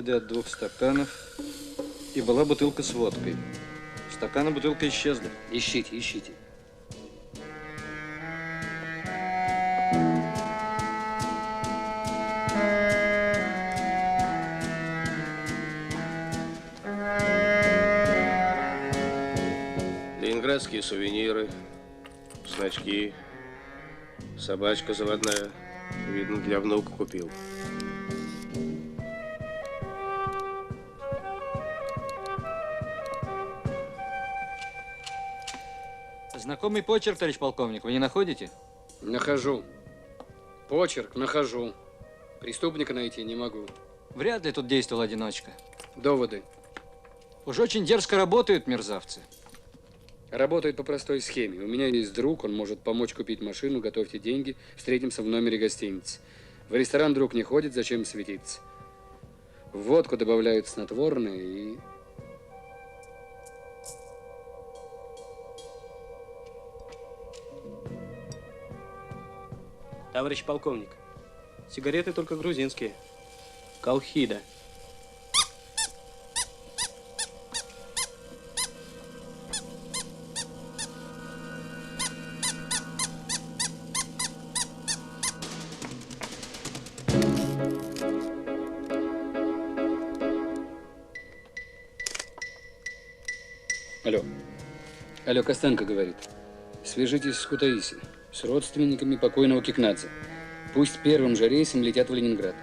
следы от 2 стаканов. И была бутылка с водкой. Стакан и бутылка исчезли. Ищите, ищите. Ленинградские сувениры, значки, собачка заводная. Видно, для внука купил. Знакомый почерк, товарищ полковник, вы не находите? Нахожу. Почерк нахожу. Преступника найти не могу. Вряд ли тут действовал одиночка. Доводы. Уж очень дерзко работают мерзавцы. Работает по простой схеме. У меня есть друг, он может помочь купить машину, готовьте деньги, встретимся в номере гостиницы. В ресторан друг не ходит, зачем светиться? В водку добавляют снотворное и... Товарищ полковник, сигареты только грузинские. Колхида. Алло. Алло, Костенко говорит. Свяжитесь с Кутаиси, с родственниками покойного Кикнадзе. Пусть первым же рейсом летят в Ленинград.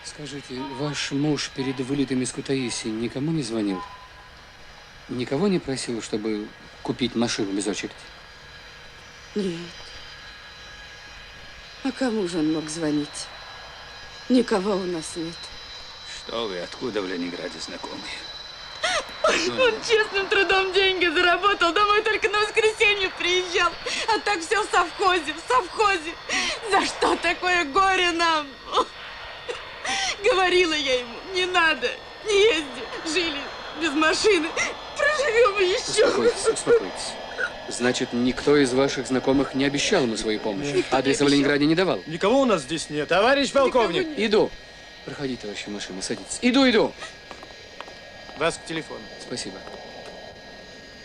Скажите, ваш муж перед вылетом из Кутаиси никому не звонил? Никого не просил, чтобы купить машину без очереди? Нет. А кому же он мог звонить? Никого у нас нет. Что вы, откуда в Ленинграде знакомые? Он честным трудом деньги заработал, домой только на воскресенье приезжал. А так все в совхозе. За что такое горе нам? Говорила я ему, не надо, не езди. Жили без машины, проживем еще. Успокойтесь. Значит, никто из ваших знакомых не обещал ему свою помощь? Адреса в Ленинграде не давал? Никого у нас здесь нет. Товарищ полковник! Иду. Проходите, товарищ машина, садитесь. Иду. Вас к телефону. Спасибо.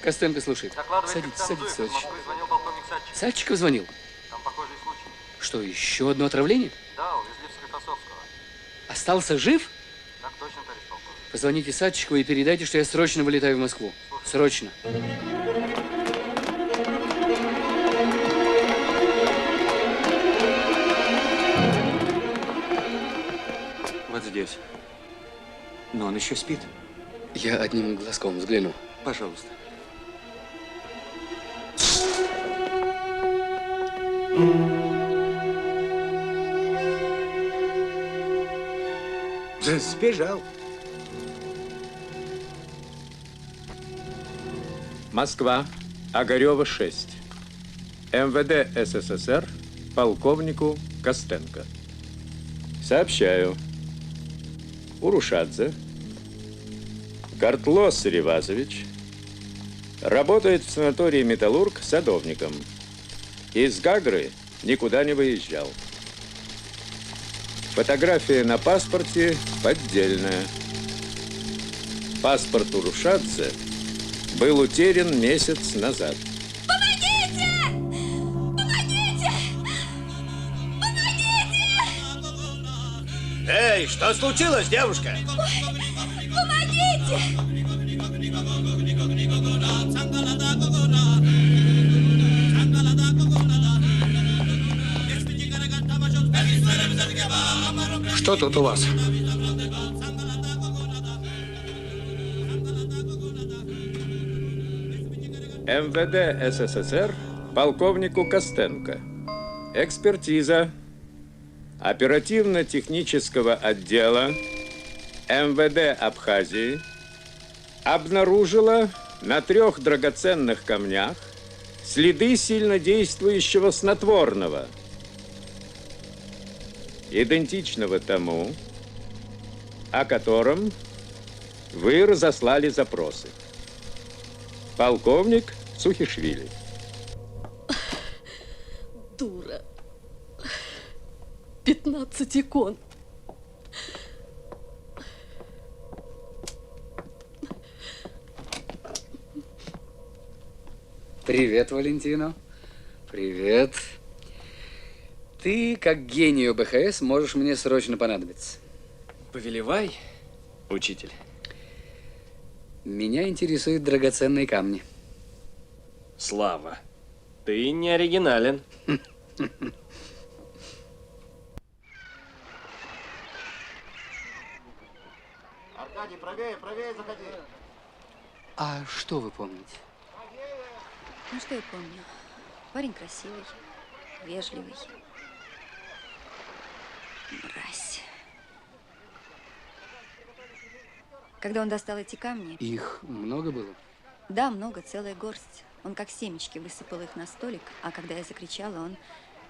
Костенко слушает. Садитесь, товарищ. Звонил полковник Садчиков. Садчиков звонил? Там похожий случай. Что, еще одно отравление? Да, увезли в Склифосовского. Остался жив? Так точно, товарищ полковник. Позвоните Садчикову и передайте, что я срочно вылетаю в Москву. Срочно. Вот здесь. Но он еще спит. Я одним глазком взгляну. Пожалуйста. Сбежал. Москва, Огарева, 6. МВД СССР полковнику Костенко. Сообщаю. Урушадзе Картлос Ревазович работает в санатории «Металлург» садовником. Из Гагры никуда не выезжал. Фотография на паспорте поддельная. Паспорт Урушадзе был утерян месяц назад. Помогите! Эй, что случилось, девушка? Помогите! Что тут у вас? МВД СССР полковнику Костенко. Экспертиза оперативно-технического отдела МВД Абхазии обнаружила на 3 драгоценных камнях следы сильнодействующего снотворного, идентичного тому, о котором вы разослали запросы. Полковник Сухишвили. Дура. 15 икон. Привет, Валентино. Привет. Ты, как гению БХС, можешь мне срочно понадобиться. Повелевай, учитель. Меня интересуют драгоценные камни. Слава, ты не оригинален. Аркадий, правее, правее заходи. А что вы помните? Ну, что я помню? Парень красивый, вежливый. Мразь. Когда он достал эти камни... Их много было? Да, много, целая горсть. Он как семечки высыпал их на столик, а когда я закричала, он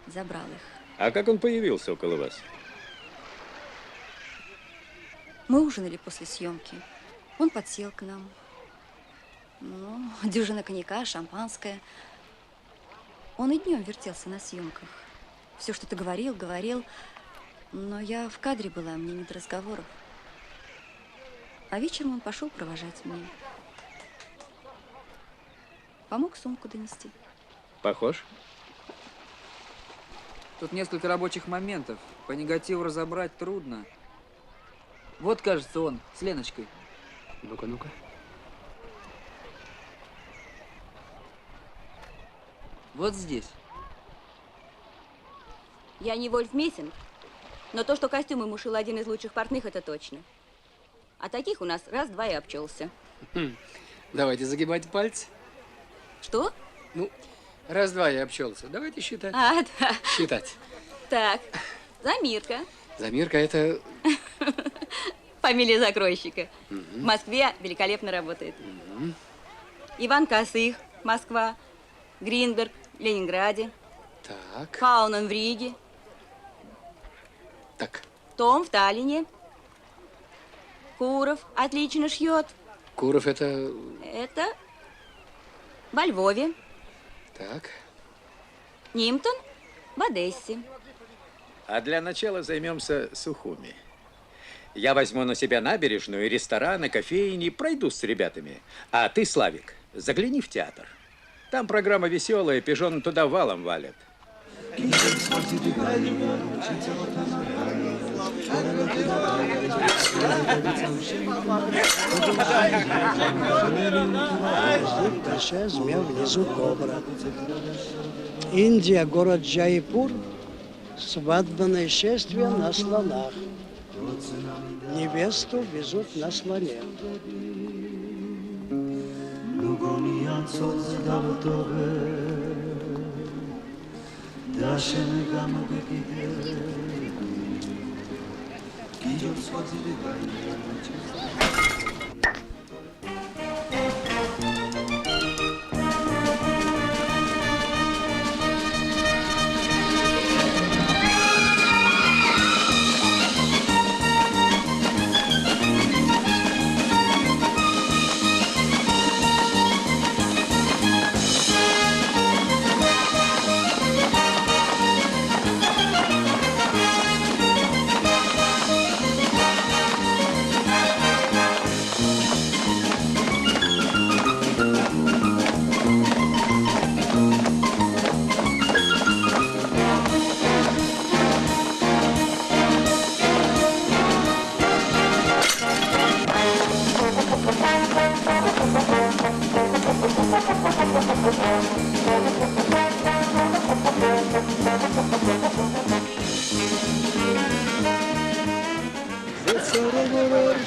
забрал их. А как он появился около вас? Мы ужинали после съемки. Он подсел к нам. Ну, дюжина коньяка, шампанское. Он и днем вертелся на съемках. Все что-то говорил, но я в кадре была, мне не до разговоров. А вечером он пошел провожать меня. Помог сумку донести. Похож? Тут несколько рабочих моментов. По негативу разобрать трудно. Вот, кажется, он с Леночкой. Ну-ка, ну-ка. Вот здесь. Я не Вольф Мессинг, но то, что костюм ему шил один из лучших портных, это точно. А таких у нас раз-два и обчелся. Давайте загибать пальцы. Что? Ну, раз-два я обчелся. Давайте считать. А, да. Считать. Так, Замирка. Замирка это... Фамилия закройщика. В Москве великолепно работает. Иван Косых, Москва. Гринберг, Ленинграде. Так. Каунен в Риге. Так. Том в Таллине. Куров отлично шьет. Куров это... Это во Львове. Так. Нимтон в Одессе. А для начала займемся Сухуми. Я возьму на себя набережную, рестораны, кофейни, пройдусь с ребятами. А ты, Славик, загляни в театр. Там программа веселая, пижон туда валом валят. Большая змея, внизу кобра. Индия, город Джайпур, свадебное шествие на слонах. Невесту везут на слоне.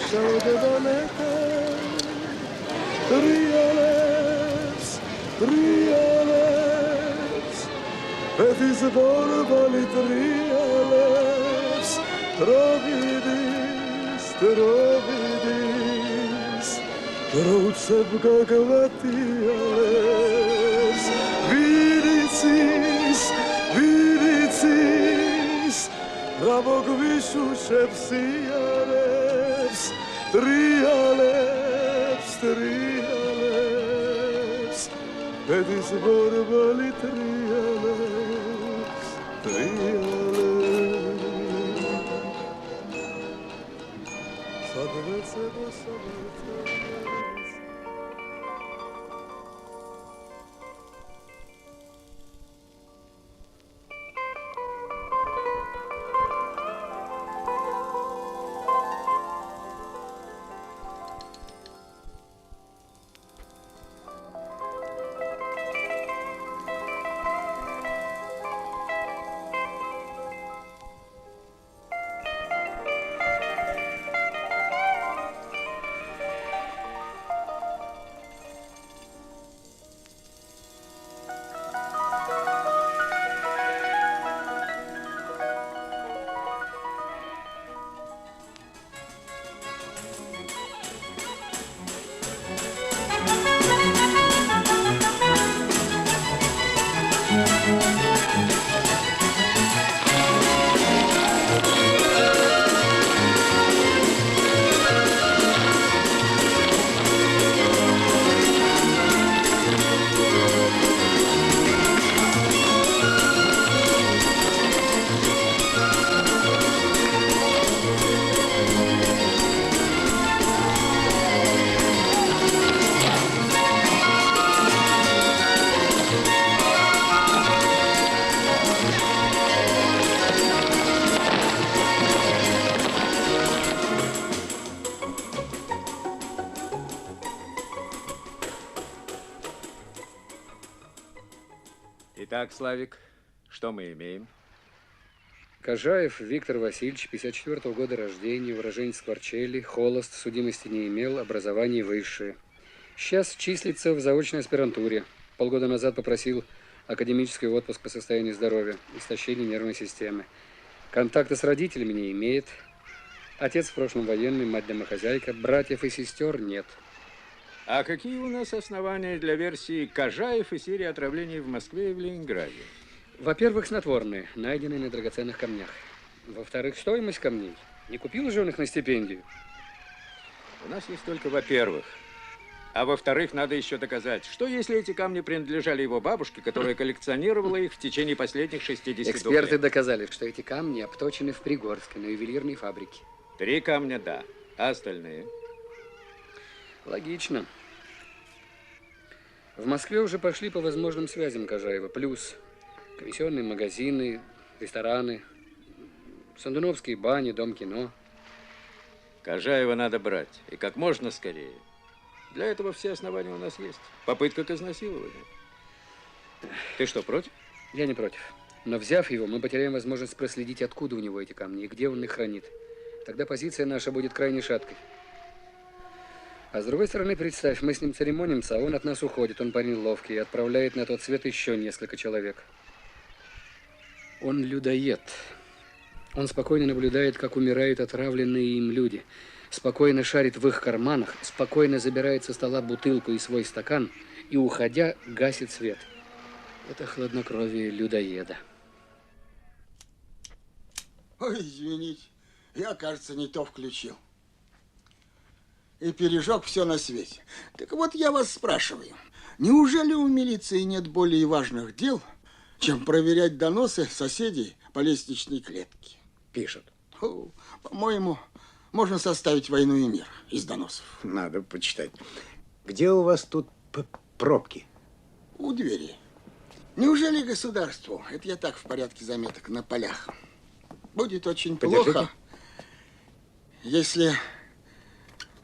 shall devanete, triales, triales, petis borbali triales, trovidis, trovidis, troutsebga glatiales, viricis, viricis, ramog visucepsiales, triales, triales, pedis borbali triales, triales. Sadvece do sadvece. Итак, Славик, что мы имеем? Кожаев Виктор Васильевич, 54-го года рождения, уроженец Скворчели, холост, судимости не имел, образование высшее. Сейчас числится в заочной аспирантуре. Полгода назад попросил академический отпуск по состоянию здоровья, истощение нервной системы. Контакта с родителями не имеет. Отец в прошлом военный, мать домохозяйка, братьев и сестер нет. А какие у нас основания для версии Кожаев и серии отравлений в Москве и в Ленинграде? Во-первых, снотворные, найденные на драгоценных камнях. Во-вторых, стоимость камней. Не купил же он их на стипендию. У нас есть только во-первых. А во-вторых, надо еще доказать, что если эти камни принадлежали его бабушке, которая коллекционировала их в течение последних 62 лет. Эксперты доказали, что эти камни обточены в Пригорске на ювелирной фабрике. 3 камня, да. А остальные? Логично. В Москве уже пошли по возможным связям Кожаева. Плюс комиссионные магазины, рестораны, Сандуновские бани, дом кино. Кожаева надо брать. И как можно скорее. Для этого все основания у нас есть. Попытка к изнасилованию. Ты что, против? Я не против. Но взяв его, мы потеряем возможность проследить, откуда у него эти камни и где он их хранит. Тогда позиция наша будет крайне шаткой. А с другой стороны, представь, мы с ним церемонимся, а он от нас уходит. Он парень ловкий и отправляет на тот свет еще несколько человек. Он людоед. Он спокойно наблюдает, как умирают отравленные им люди. Спокойно шарит в их карманах, спокойно забирает со стола бутылку и свой стакан и, уходя, гасит свет. Это хладнокровие людоеда. Ой, извините, я, кажется, не то включил. И пережег все на свете. Так вот я вас спрашиваю, неужели у милиции нет более важных дел, чем проверять доносы соседей по лестничной клетке? Пишут. По-моему, можно составить «Войну и мир» из доносов. Надо почитать. Где у вас тут пробки? У двери. Неужели государству, это я так в порядке заметок, на полях, будет очень плохо, если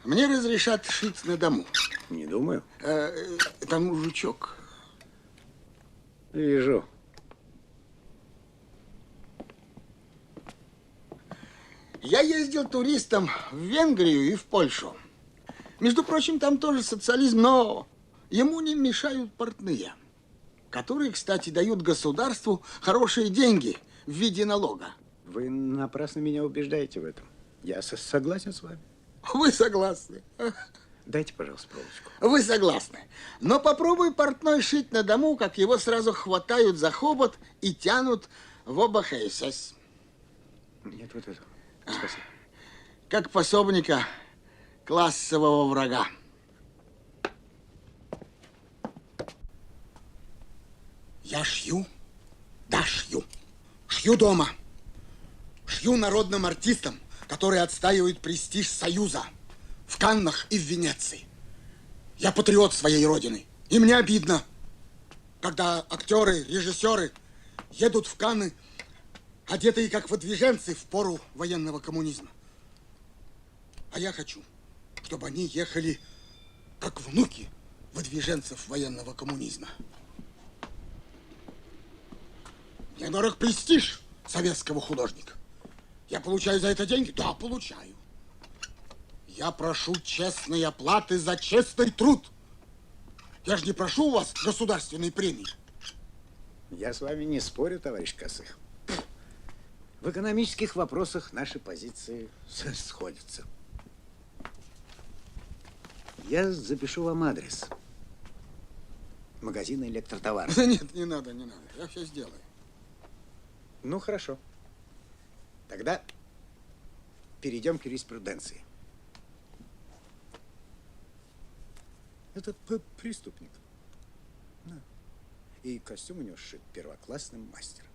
мне разрешат шить на дому? Не думаю. Там мужичок. Вижу. Я ездил туристом в Венгрию и в Польшу. Между прочим, там тоже социализм, но ему не мешают портные, которые, кстати, дают государству хорошие деньги в виде налога. Вы напрасно меня убеждаете в этом. Я согласен с вами. Вы согласны? Дайте, пожалуйста, проволочку. Вы согласны. Но попробуй портной шить на дому, как его сразу хватают за хобот и тянут в оба ХСС. Нет, вот это. Спасибо. Как пособника классового врага. Я шью, да шью. Шью дома. Шью народным артистам, которые отстаивают престиж Союза в Каннах и в Венеции. Я патриот своей родины. И мне обидно, когда актеры, режиссеры едут в Канны, одетые как выдвиженцы в пору военного коммунизма. А я хочу, чтобы они ехали как внуки выдвиженцев военного коммунизма. Мне дорог престиж советского художника. Я получаю за это деньги? Да, получаю. Я прошу честной оплаты за честный труд. Я же не прошу у вас государственной премии. Я с вами не спорю, товарищ Косых. В экономических вопросах наши позиции сходятся. Я запишу вам адрес. Магазин электротоваров. Нет, не надо, не надо. Я все сделаю. Ну, хорошо. Тогда перейдем к юриспруденции. Этот преступник. Да. И костюм у него сшит первоклассным мастером.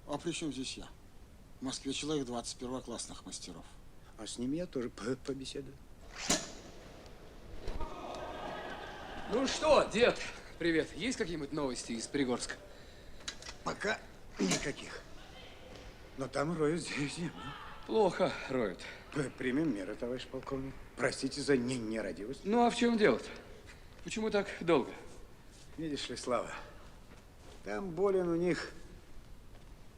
А при чем здесь я? В Москве человек 20 первоклассных мастеров. А с ними я тоже побеседую. Ну что, дед, привет. Есть какие-нибудь новости из Пригорска? Пока никаких. Но там роют землю. Плохо роют. Примем меры, товарищ полковник. Простите за нерадивость. Ну, а в чем дело-то? Почему так долго? Видишь ли, Слава, там Болин у них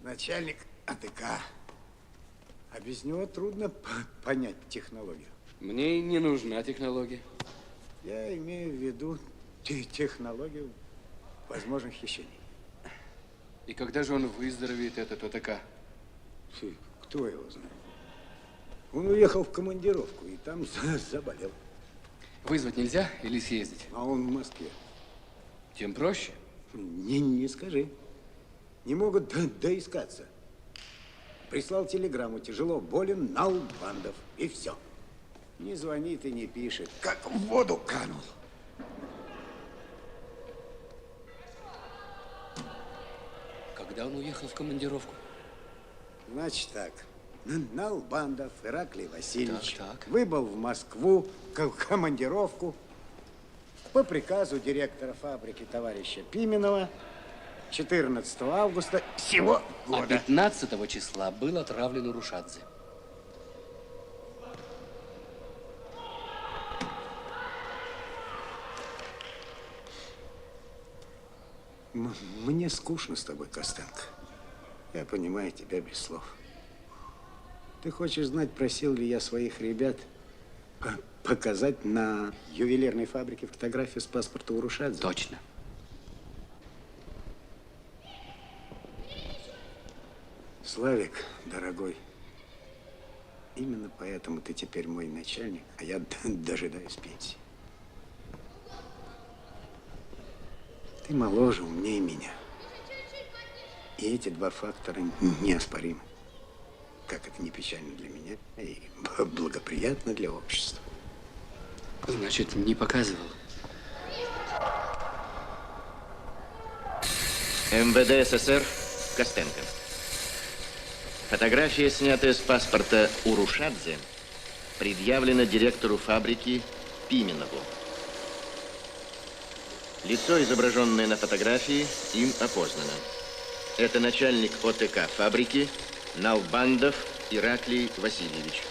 начальник АТК. А без него трудно понять технологию. Мне не нужна технология. Я имею в виду технологию возможных хищений. И когда же он выздоровеет, этот ОТК? Кто его знает? Он уехал в командировку и там заболел. Вызвать нельзя или съездить? А он в Москве. Тем проще. Не скажи. Не могут доискаться. Прислал телеграмму. Тяжело болен, Налбандов. И все. Не звонит и не пишет. Как в воду канул. Когда он уехал в командировку? Значит так. Налбандов Ираклий Васильевич Так. выбыл в Москву в командировку по приказу директора фабрики товарища Пименова 14 августа сего года. А 15 числа был отравлен Урушадзе. Мне скучно с тобой, Костенко. Я понимаю тебя без слов. Ты хочешь знать, просил ли я своих ребят показать на ювелирной фабрике фотографию с паспорта Урушадзе? Точно. Славик, дорогой, именно поэтому ты теперь мой начальник, а я дожидаюсь пенсии. Ты моложе, умнее меня. И эти два фактора неоспоримы. Как это не печально для меня и благоприятно для общества. Значит, не показывал. МВД СССР, Костенко. Фотография, снятая с паспорта Урушадзе, предъявлена директору фабрики Пименову. Лицо, изображенное на фотографии, им опознано. Это начальник ОТК фабрики Налбандов Ираклий Васильевич.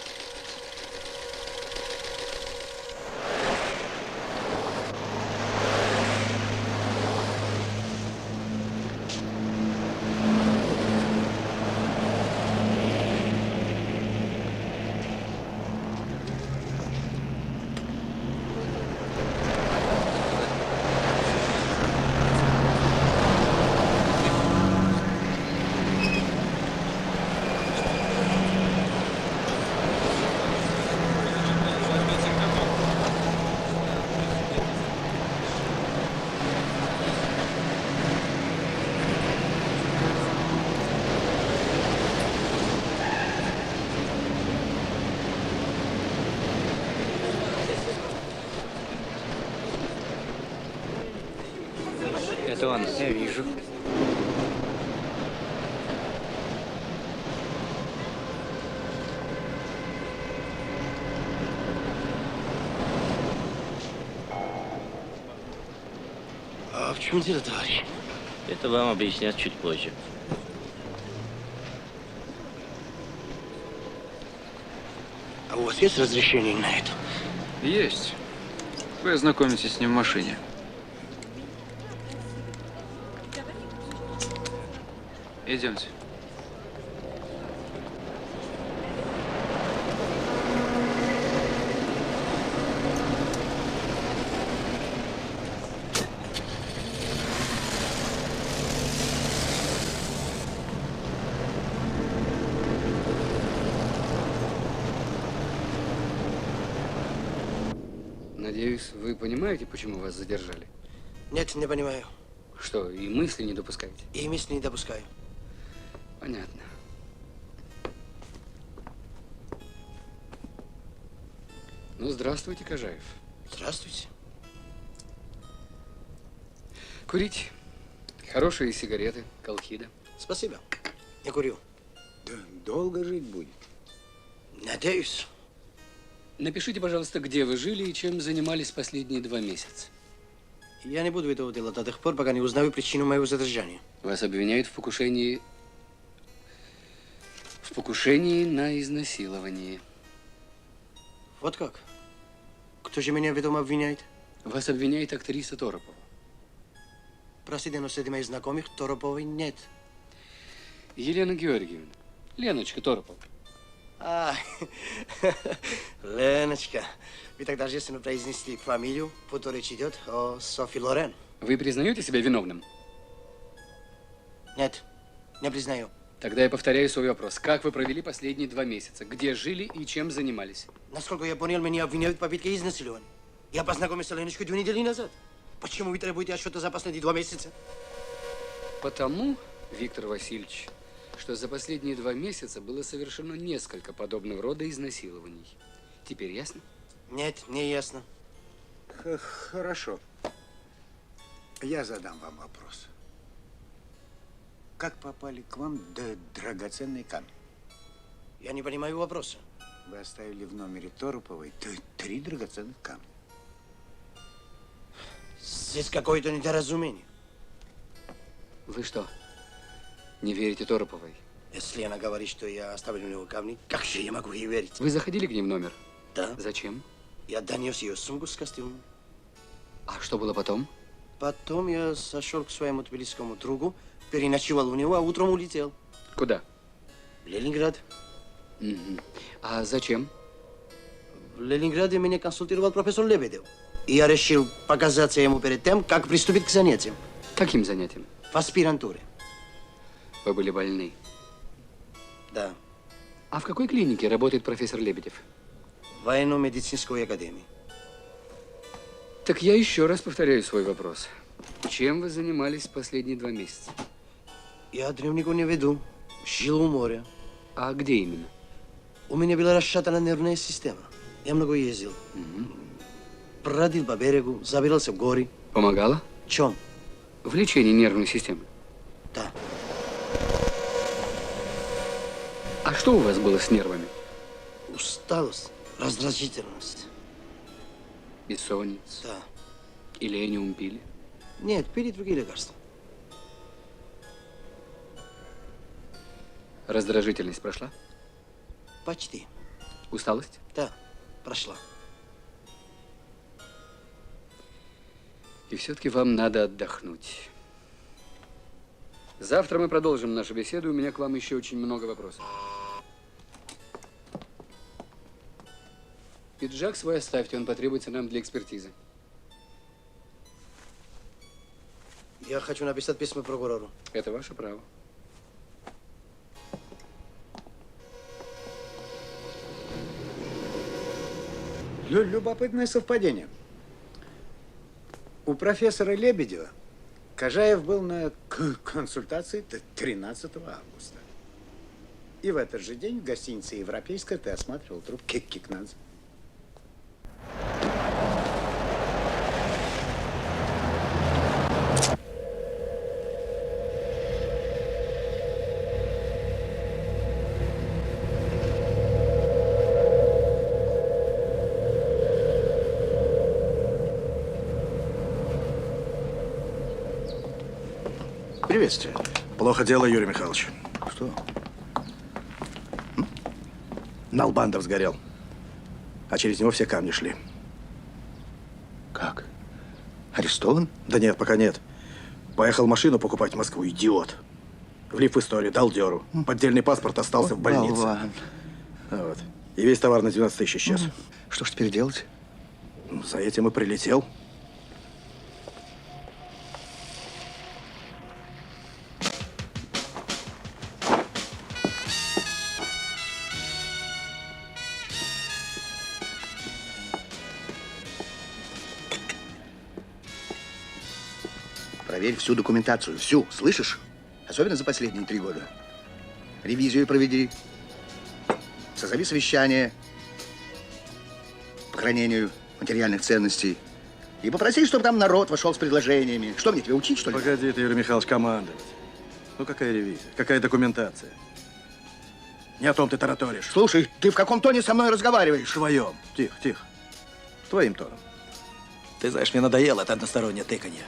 Это он, я вижу. А в чем дело, товарищ? Это вам объяснят чуть позже. А у вас есть разрешение на это? Есть. Вы ознакомитесь с ним в машине. Идемте. Надеюсь, вы понимаете, почему вас задержали? Нет, не понимаю. Что, и мысли не допускаете? И мысли не допускаю. Понятно. Ну, здравствуйте, Кожаев. Здравствуйте. Курить. Хорошие сигареты, колхида. Спасибо. Не курю. Да долго жить будет. Надеюсь. Напишите, пожалуйста, где вы жили и чем занимались последние 2 месяца. Я не буду этого делать до тех пор, пока не узнаю причину моего задержания. Вас обвиняют в покушении на изнасилование. Вот как? Кто же меня в этом обвиняет? Вас обвиняет актриса Торопова. Простите, но среди моих знакомых Тороповой нет. Елена Георгиевна. Леночка Торопова. А, Леночка. Вы так торжественно произнесли фамилию, будто речь идет о Софи Лорен. Вы признаете себя виновным? Нет, не признаю. Тогда я повторяю свой вопрос. Как вы провели последние 2 месяца? Где жили и чем занимались? Насколько я понял, меня обвиняют в попытке изнасилования. Я познакомился с Леночкой 2 недели назад. Почему вы требуете отчета за последние 2 месяца? Потому, Виктор Васильевич, что за последние 2 месяца было совершено несколько подобного рода изнасилований. Теперь ясно? Нет, не ясно. Хорошо. Я задам вам вопрос. Как попали к вам драгоценный камень? Я не понимаю вопроса. Вы оставили в номере Тороповой 3 драгоценных камня. Здесь какое-то недоразумение. Вы что, не верите Тороповой? Если она говорит, что я оставил у него камни, как же я могу ей верить? Вы заходили к ней в номер? Да. Зачем? Я донес ее сумку с костюмом. А что было потом? Потом я сошел к своему тбилисскому другу, переночевал у него, а утром улетел. Куда? В Ленинград. Угу. А зачем? В Ленинграде меня консультировал профессор Лебедев. И я решил показаться ему перед тем, как приступить к занятиям. Каким занятиям? В аспирантуре. Вы были больны? Да. А в какой клинике работает профессор Лебедев? В военно-медицинской академии. Так я еще раз повторяю свой вопрос. Чем вы занимались последние 2 месяца? Я дневнику не веду. Жил у моря. А где именно? У меня была расшатана нервная система. Я много ездил. Бродил по берегу, забирался в горы. Помогало? В чем? В лечении нервной системы. Да. А что у вас было с нервами? Усталость, раздражительность. Бессонница? Да. Илениум пили? Нет, пили другие лекарства. Раздражительность прошла? Почти. Усталость? Да, прошла. И все-таки вам надо отдохнуть. Завтра мы продолжим нашу беседу. У меня к вам еще очень много вопросов. Пиджак свой оставьте, он потребуется нам для экспертизы. Я хочу написать письмо прокурору. Это ваше право. Любопытное совпадение. У профессора Лебедева Кожаев был на консультации 13 августа. И в этот же день в гостинице «Европейская» ты осматривал труп Кикнадзе. Приветствие. Плохо дело, Юрий Михайлович. Что? Налбандов сгорел. А через него все камни шли. Как? Арестован? Да нет, пока нет. Поехал машину покупать в Москву, идиот. Влип в историю, дал дёру. Поддельный паспорт остался в больнице. Болван. Вот. И весь товар на 12 тысяч исчез. Что ж теперь делать? Ну, за этим и прилетел. Проверь всю документацию. Всю, слышишь? Особенно за последние 3 года. Ревизию проведи. Созови совещание по хранению материальных ценностей. И попроси, чтобы там народ вошел с предложениями. Что мне, тебе учить, что ли? Погоди ты, Юрий Михайлович, командовать. Ну, какая ревизия? Какая документация? Не о том ты тараторишь. Слушай, ты в каком тоне со мной разговариваешь? В своем. Тихо, тихо. Твоим тоном. Ты знаешь, мне надоело это одностороннее тыканье.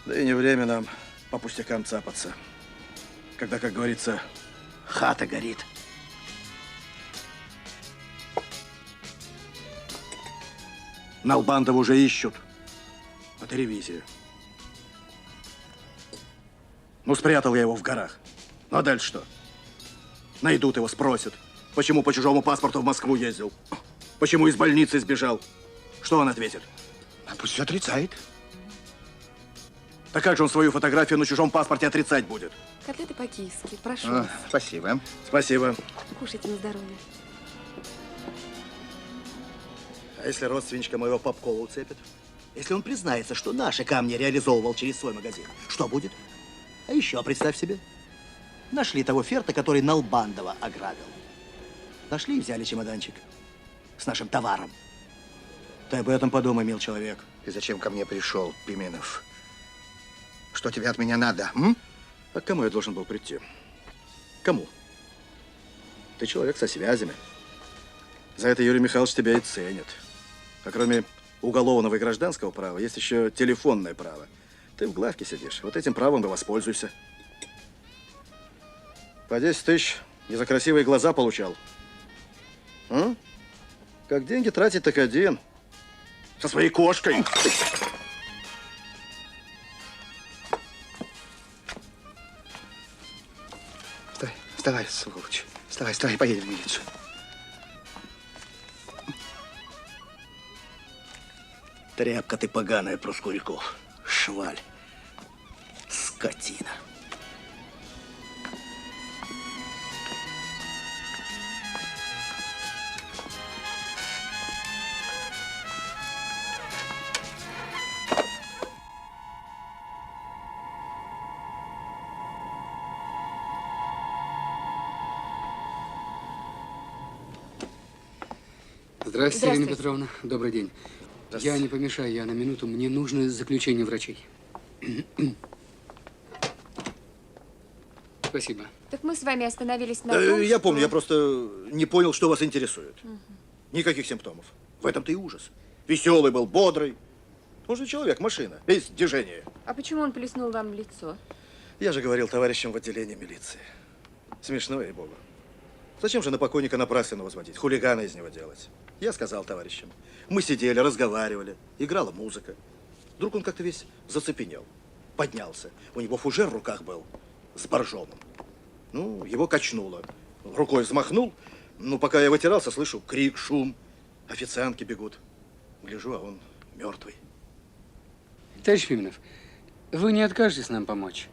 Да и не время нам по пустякам цапаться. Когда, как говорится, хата горит. Налбандова уже ищут. Это ревизия. Ну, спрятал я его в горах. Ну, а дальше что? Найдут его, спросят, почему по чужому паспорту в Москву ездил. Почему из больницы сбежал. Что он ответит? А пусть все отрицает. Так как же он свою фотографию на чужом паспорте отрицать будет? Котлеты по-киевски, прошу вас. Спасибо. Спасибо. Кушайте на здоровье. А если родственничка моего Попкова уцепит? Если он признается, что наши камни реализовывал через свой магазин, что будет? А еще, представь себе, нашли того ферта, который Налбандова ограбил. Нашли и взяли чемоданчик с нашим товаром. Ты об этом подумай, мил человек. Ты зачем ко мне пришел, Пименов? Что тебе от меня надо, м? А к кому я должен был прийти? Кому? Ты человек со связями. За это Юрий Михайлович тебя и ценит. А кроме уголовного и гражданского права, есть еще телефонное право. Ты в главке сидишь. Вот этим правом и воспользуйся. По 10 тысяч не за красивые глаза получал. А? Как деньги тратить, так один. Со своей кошкой. Вставай, сволочь. Вставай, поедем в милицию. Тряпка ты поганая, Проскуряков. Шваль. Скотина. Здравствуйте, Ирина Петровна. Добрый день. Я не помешаю, я на минуту. Мне нужно заключение врачей. Спасибо. Так мы с вами остановились на том, Я помню, что- я просто не понял, что вас интересует. Никаких симптомов. В этом-то и ужас. Веселый был, бодрый. Он же человек, машина, без движения. А почему он плеснул вам в лицо? Я же говорил товарищам в отделении милиции. Смешно, ей-богу. Зачем же на покойника напрасленно возводить, хулигана из него делать? Я сказал товарищам. Мы сидели, разговаривали, играла музыка. Вдруг он как-то весь зацепенел, поднялся. У него фужер в руках был с боржомом. Ну, его качнуло. Рукой взмахнул. Ну, пока я вытирался, слышу крик, шум. Официантки бегут. Гляжу, а он мертвый. Товарищ Пименов, вы не откажетесь нам помочь?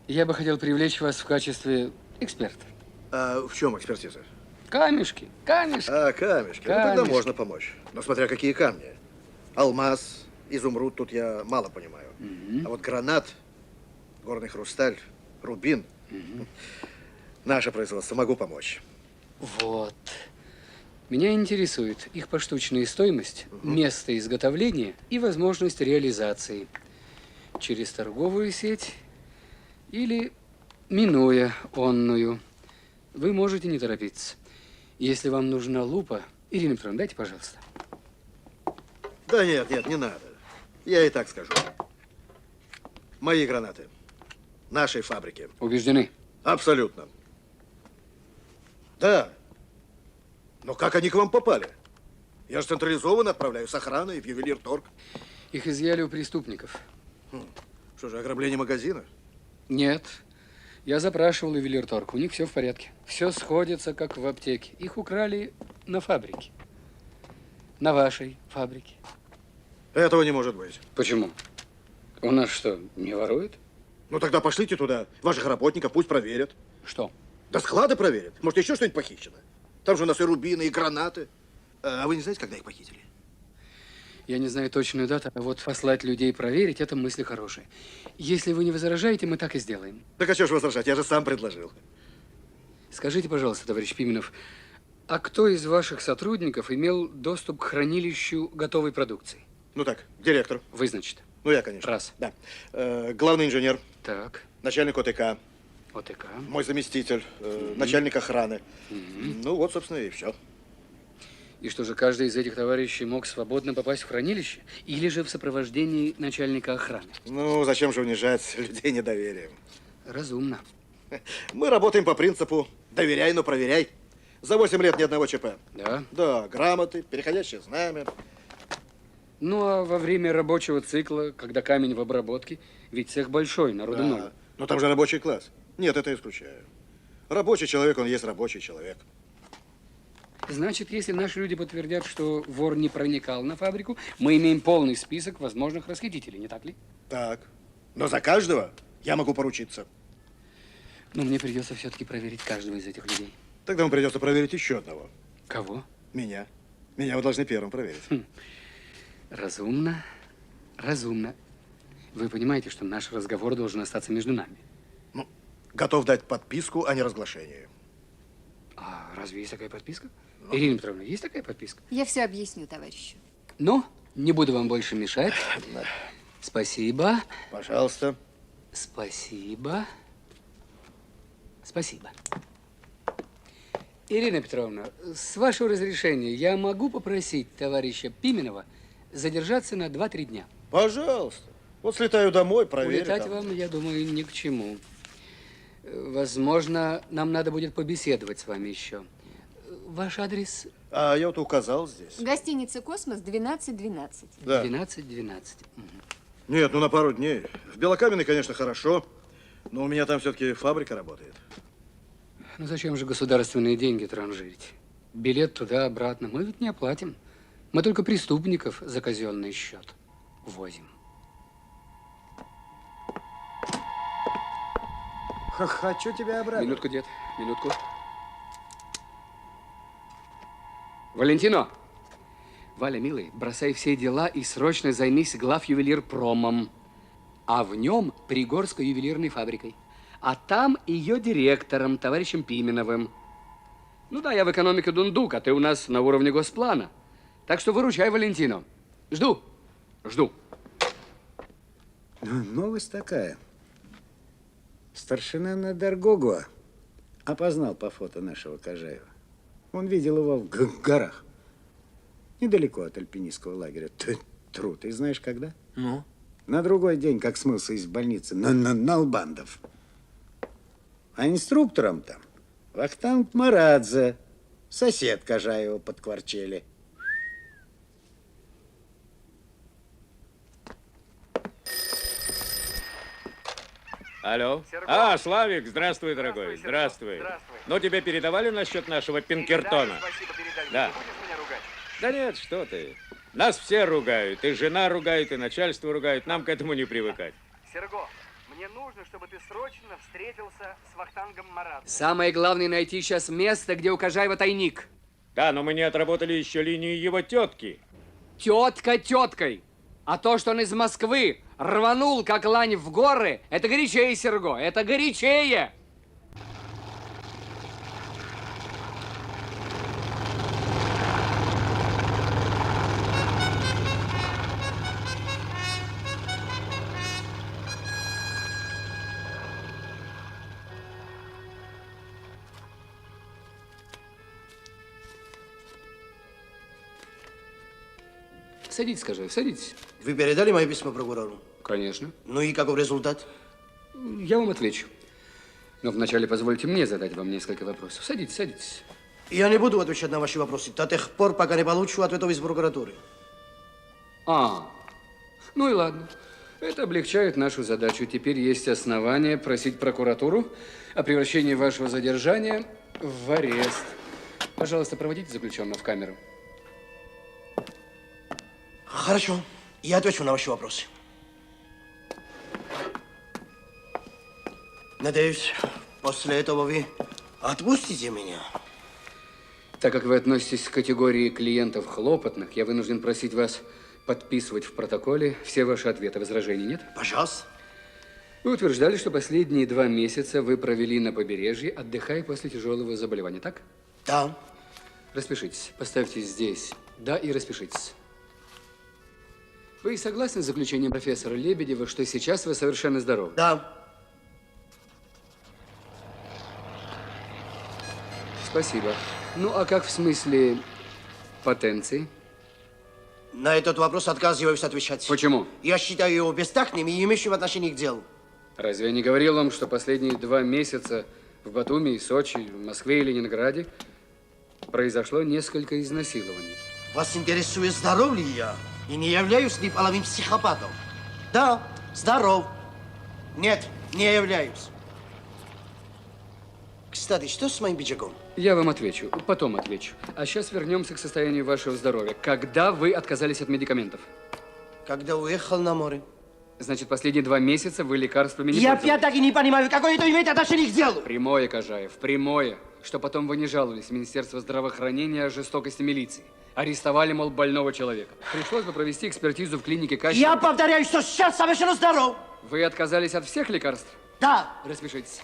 Я бы хотел привлечь вас в качестве эксперта. А в чем экспертиза? Камешки, камешки. А, камешки. Ну, тогда Камешки. можно помочь. Но смотря какие камни. Алмаз, изумруд, тут я мало понимаю. А вот гранат, горный хрусталь, рубин. Наше производство, могу помочь. Вот. Меня интересует их поштучная стоимость, место изготовления и возможность реализации. Через торговую сеть или минуя онную. Вы можете не торопиться. Если вам нужна лупа, Ирина Петровна, дайте, пожалуйста. Да нет, не надо. Я и так скажу. Мои гранаты. нашей фабрики. Убеждены? Абсолютно. Да. Но как они к вам попали? Я же централизованно отправляю с охраной в ювелир-торг. Их изъяли у преступников. Что же, ограбление магазина? Нет. Я запрашивал ювелир-торг. У них все в порядке. Все сходится, как в аптеке. Их украли на фабрике. На вашей фабрике. Этого не может быть. Почему? У нас что, не воруют? Ну тогда пошлите туда ваших работников, пусть проверят. Что? Да склады проверят. Может, еще что-нибудь похищено? Там же у нас и рубины, и гранаты. А вы не знаете, когда их похитили? Я не знаю точную дату, а вот послать людей проверить, это мысли хорошие. Если вы не возражаете, мы так и сделаем. Так а что ж возражать? Я же сам предложил. Скажите, пожалуйста, товарищ Пименов, а кто из ваших сотрудников имел доступ к хранилищу готовой продукции? Ну так, директор. Вы, значит? Ну, я, конечно. Раз. Да. Главный инженер. Так. Начальник ОТК. ОТК. Мой заместитель. Начальник охраны. Ну, вот, собственно, и все. И что же, каждый из этих товарищей мог свободно попасть в хранилище? Или же в сопровождении начальника охраны? Ну, зачем же унижать людей недоверием? Разумно. Мы работаем по принципу «доверяй, но проверяй». За 8 лет ни одного ЧП. Да? Да, грамоты, переходящее знамя. Ну, а во время рабочего цикла, когда камень в обработке, ведь цех большой, народу много. Но там же рабочий класс. Нет, это исключаю. Рабочий человек, он есть рабочий человек. Значит, если наши люди подтвердят, что вор не проникал на фабрику, мы имеем полный список возможных расхитителей, не так ли? Так. Но за каждого я могу поручиться. Но мне придется все-таки проверить каждого из этих людей. Тогда вам придется проверить еще одного. Кого? Меня. Меня вы должны первым проверить. Разумно. Разумно. Вы понимаете, что наш разговор должен остаться между нами? Ну, готов дать подписку о неразглашении. А разве есть такая подписка? Ирина Петровна, есть такая подписка? Я все объясню, товарищу. Ну, не буду вам больше мешать. Спасибо. Пожалуйста. Спасибо. Спасибо. Ирина Петровна, с вашего разрешения, я могу попросить товарища Пименова задержаться на 2-3 дня? Пожалуйста. Вот слетаю домой, проверю. Улетать там. вам, я думаю, ни к чему. Возможно, нам надо будет побеседовать с вами еще. Ваш адрес? А я вот указал здесь. Гостиница «Космос», 12-12. Да. 12-12. Нет, ну на пару дней. В Белокаменной, конечно, хорошо, но у меня там все-таки фабрика работает. Ну зачем же государственные деньги транжирить? Билет туда-обратно мы ведь не оплатим. Мы только преступников за казенный счет возим. Хочу тебя обрадовать. Минутку, дед, минутку. Валентино! Валя, милый, бросай все дела и срочно займись главювелирпромом. А в нем Пригорской ювелирной фабрикой. А там ее директором, товарищем Пименовым. Ну да, я в экономике дундук, а ты у нас на уровне госплана. Так что выручай, Валентино. Жду. Жду. Новость такая. Старшина Надаргогуа опознал по фото нашего Кожаева. Он видел его в горах. Недалеко от альпинистского лагеря. Тру, ты знаешь, когда? Ну? На другой день, как смылся из больницы на Албандов. А инструктором там Вахтанг Марадзе, сосед Кожаева под Кварчели. Алло. А, Славик, здравствуй, дорогой. Здравствуй. Ну, тебе передавали насчет нашего Пинкертона? Да. Да нет, что ты. Нас все ругают. И жена ругает, и начальство ругает. Нам к этому не привыкать. Серго, мне нужно, чтобы ты срочно встретился с Вахтангом Марадзе. Самое главное найти сейчас место, где у Кожаева тайник. Да, но мы не отработали еще линию его тетки. Тетка теткой. А то, что он из Москвы рванул, как лань в горы, это горячее, Серго, это горячее. Садитесь, Кожаев, садитесь. Вы передали мое письмо прокурору? Конечно. Ну и каков результат? Я вам отвечу. Но вначале позвольте мне задать вам несколько вопросов. Садитесь, садитесь. Я не буду отвечать на ваши вопросы до тех пор, пока не получу ответов из прокуратуры. Ну и ладно. Это облегчает нашу задачу. Теперь есть основания просить прокуратуру о превращении вашего задержания в арест. Пожалуйста, проводите заключенного в камеру. Хорошо, я отвечу на ваши вопросы. Надеюсь, после этого вы отпустите меня. Так как вы относитесь к категории клиентов хлопотных, я вынужден просить вас подписывать в протоколе все ваши ответы. Возражений нет? Пожалуйста. Вы утверждали, что последние 2 месяца вы провели на побережье, отдыхая после тяжелого заболевания, так? Да. Распишитесь. Поставьте здесь «да» и распишитесь. Вы согласны с заключением профессора Лебедева, что сейчас вы совершенно здоровы? Да. Спасибо. Ну, а как в смысле потенции? На этот вопрос отказываюсь отвечать. Почему? Я считаю его бестактным и имеющим отношение к делу. Разве я не говорил вам, что последние 2 месяца в Батуми, Сочи, Москве и Ленинграде произошло несколько изнасилований? Вас интересует, здоров ли я? И не являюсь ли половым психопатом? Да, здоров. Нет, не являюсь. Кстати, что с моим пиджаком? Я вам отвечу, потом отвечу. А сейчас вернемся к состоянию вашего здоровья. Когда вы отказались от медикаментов? Когда уехал на море. Значит, последние 2 месяца вы лекарствами не Я пользовались? опять-таки не понимаю, какое это имеет отношение к делу? Прямое, Кожаев, прямое. Что потом вы не жаловались в Министерство здравоохранения о жестокости милиции. Арестовали, мол, больного человека. Пришлось бы провести экспертизу в клинике Кащенко. Я повторяю, что сейчас совершенно здоров. Вы отказались от всех лекарств? Да. Распишитесь.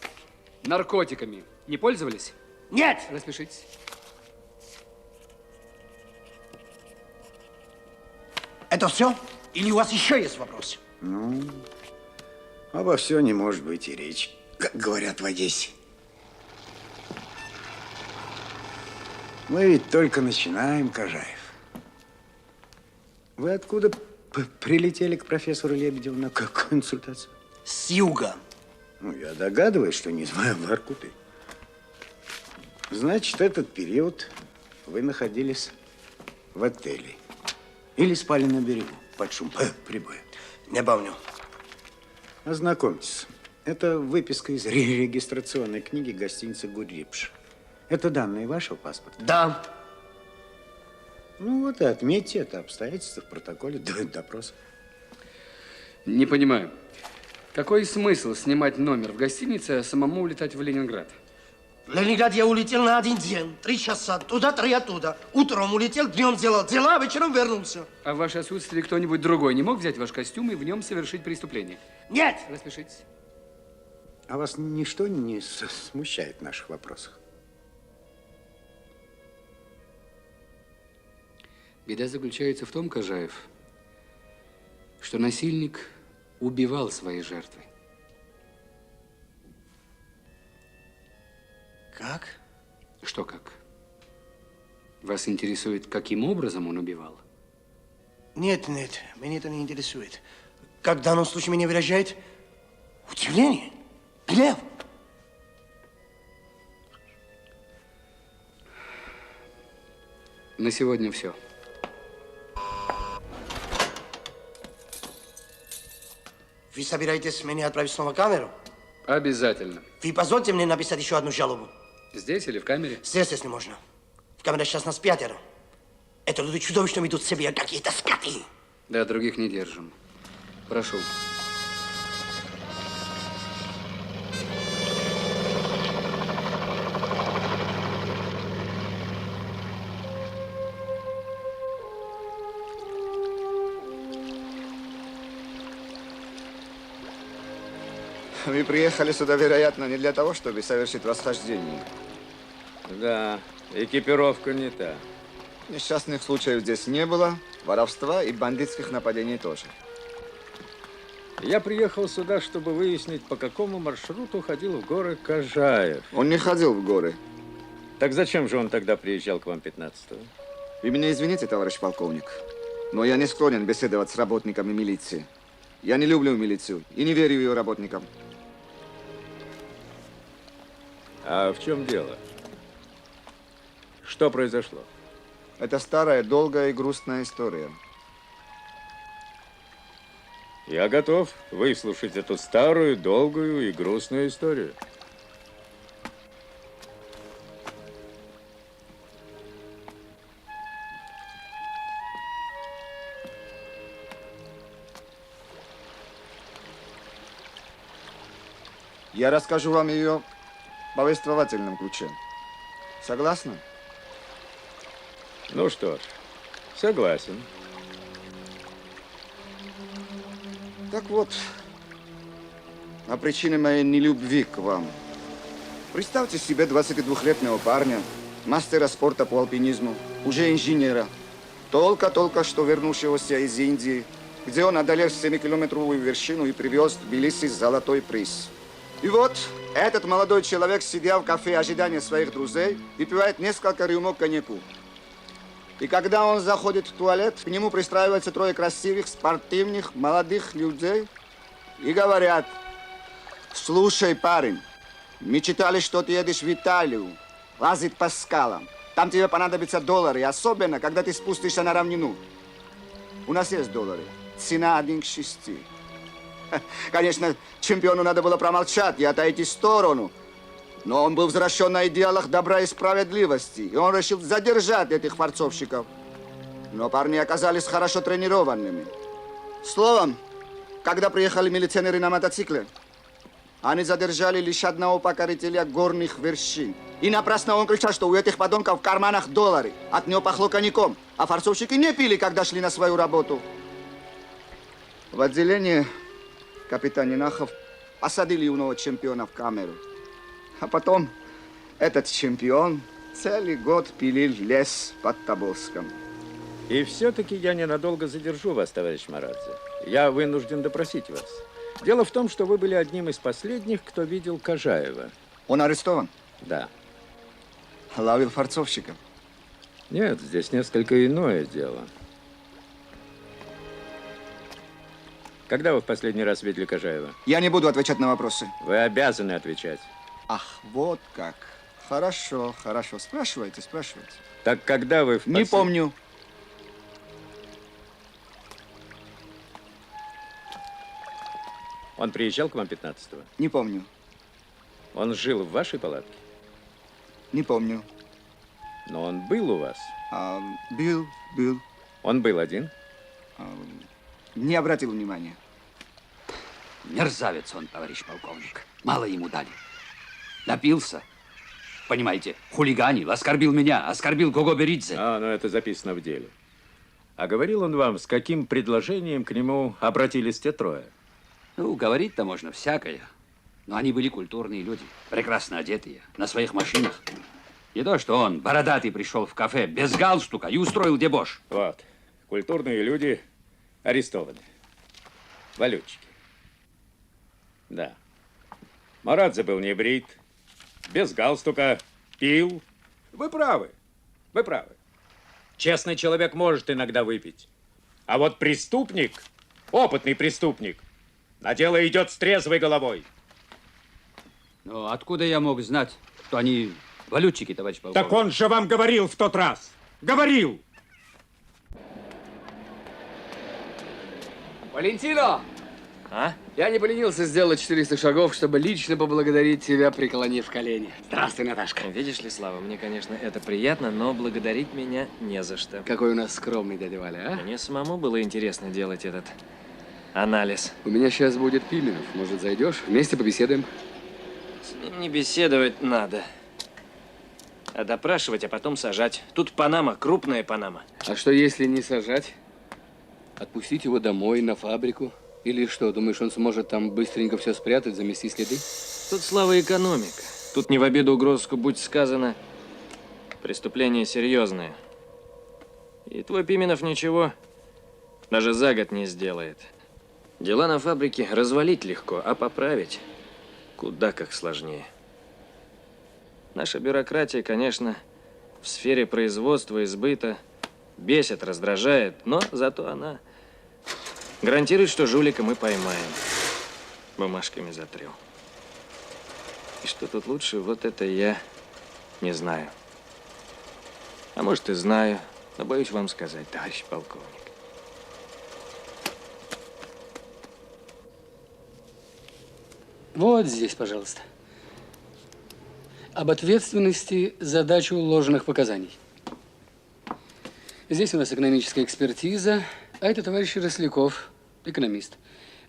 Наркотиками не пользовались? Нет. Распишитесь. Это все? Или у вас еще есть вопросы? Ну, обо все не может быть и речи, как говорят в Одессе. Мы ведь только начинаем, Кожаев. Вы откуда прилетели к профессору Лебедеву на консультацию? С юга. Ну, я догадываюсь, что не из Воркуты. Значит, этот период вы находились в отеле. Или спали на берегу под шум прибоя. Не помню. Ознакомьтесь. Это выписка из регистрационной книги гостиницы «Гуррипш». Это данные вашего паспорта? Да. Ну вот и отметьте это обстоятельство в протоколе допроса. Не понимаю. Какой смысл снимать номер в гостинице, а самому улетать в Ленинград? В Ленинград я улетел на 1 день. 3 часа. Туда, 3 оттуда. Утром улетел, днем сделал дела, а вечером вернулся. А в ваше отсутствие кто-нибудь другой не мог взять ваш костюм и в нем совершить преступление? Нет. Распишитесь. А вас ничто не смущает в наших вопросах? Беда заключается в том, Кожаев, что насильник убивал свои жертвы. Как? Что как? Вас интересует, каким образом он убивал? Нет, нет, меня это не интересует. Как в данном случае меня выражает удивление, гнев. На сегодня все. Вы собираетесь меня отправить снова в камеру? Обязательно. Вы позвольте мне написать еще одну жалобу. Здесь или в камере? Здесь, если можно. В камере сейчас нас 5. Это люди чудовищно ведут себя, какие-то скоты. Да, других не держим. Прошу. Вы приехали сюда, вероятно, не для того, чтобы совершить восхождение. Да, экипировка не та. Несчастных случаев здесь не было, воровства и бандитских нападений тоже. Я приехал сюда, чтобы выяснить, по какому маршруту ходил в горы Кожаев. Он не ходил в горы. Так зачем же он тогда приезжал к вам 15-го? Вы меня извините, товарищ полковник, но я не склонен беседовать с работниками милиции. Я не люблю милицию и не верю ее работникам. А в чем дело? Что произошло? Это старая, долгая и грустная история. Я готов выслушать эту старую, долгую и грустную историю. Я расскажу вам ее в повествовательном ключе. Согласны? Ну что ж, согласен. Так вот, о причине моей нелюбви к вам. Представьте себе 22-летнего парня, мастера спорта по альпинизму, уже инженера, только что вернувшегося из Индии, где он одолел 7-километровую вершину и привез в Тбилиси золотой приз. И вот этот молодой человек, сидя в кафе ожидания своих друзей, выпивает несколько рюмок коньяку. И когда он заходит в туалет, к нему пристраиваются трое красивых, спортивных, молодых людей и говорят: слушай, парень, мы читали, что ты едешь в Италию, лазить по скалам. Там тебе понадобятся доллары, особенно, когда ты спустишься на равнину. У нас есть доллары. Цена 1 к 6. Конечно, чемпиону надо было промолчать и отойти в сторону. Но он был возвращен на идеалах добра и справедливости, и он решил задержать этих форцовщиков. Но парни оказались хорошо тренированными. Словом, когда приехали милиционеры на мотоцикле, они задержали лишь одного покорителя горных вершин. И напрасно он кричал, что у этих подонков в карманах доллары. От него пахло коньяком, а форцовщики не пили, когда шли на свою работу. В отделении капитан Нинахов посадили юного чемпиона в камеру. А потом этот чемпион целый год пилил лес под Тобольском. И все-таки я ненадолго задержу вас, товарищ Марадзе. Я вынужден допросить вас. Дело в том, что вы были одним из последних, кто видел Кожаева. Он арестован? Да. Ловил форцовщиков? Нет, здесь несколько иное дело. Когда вы в последний раз видели Кожаева? Я не буду отвечать на вопросы. Вы обязаны отвечать. Ах, вот как. Хорошо, хорошо. Спрашивайте, спрашивайте. Так когда вы Не помню. Он приезжал к вам 15-го? Не помню. Он жил в вашей палатке? Не помню. Но он был у вас? Был. Он был один? Не обратил внимания. Мерзавец он, товарищ полковник. Мало ему дали. Напился. Понимаете, хулиганил, оскорбил меня, оскорбил Гого Беридзе. Ну это записано в деле. А говорил он вам, с каким предложением к нему обратились те трое? Ну, говорить-то можно всякое. Но они были культурные люди, прекрасно одетые, на своих машинах. Не то, что он, бородатый, пришел в кафе без галстука и устроил дебош. Вот, культурные люди арестованы. Валютчики. Да. Марадзе был не брит, без галстука, пил. Вы правы, вы правы. Честный человек может иногда выпить. А вот преступник, опытный преступник, на дело идет с трезвой головой. Но откуда я мог знать, что они валютчики, товарищ полковник? Так он же вам говорил в тот раз. Говорил! Валентино! А? Я не поленился сделать 400 шагов, чтобы лично поблагодарить тебя, преклонив колени. Здравствуй, Наташка. Видишь ли, Слава, мне, конечно, это приятно, но благодарить меня не за что. Какой у нас скромный дядя Валя, а? Мне самому было интересно делать этот анализ. У меня сейчас будет Пименов. Может, зайдешь? Вместе побеседуем. С ним не беседовать надо, а допрашивать, а потом сажать. Тут Панама, крупная Панама. А что, если не сажать? Отпустить его домой, на фабрику? Или что, думаешь, он сможет там быстренько все спрятать, замести следы? Тут, Слава, экономика. Тут не в обиду угрозку, будь сказано, преступление серьезное. И твой Пименов ничего даже за год не сделает. Дела на фабрике развалить легко, а поправить куда как сложнее. Наша бюрократия, конечно, в сфере производства и сбыта бесит, раздражает, но зато она гарантирует, что жулика мы поймаем, бумажками затрем. И что тут лучше, вот это я не знаю. А может и знаю, но боюсь вам сказать, товарищ полковник. Вот здесь, пожалуйста. Об ответственности за дачу ложных показаний. Здесь у нас экономическая экспертиза, а это товарищ Росляков, экономист.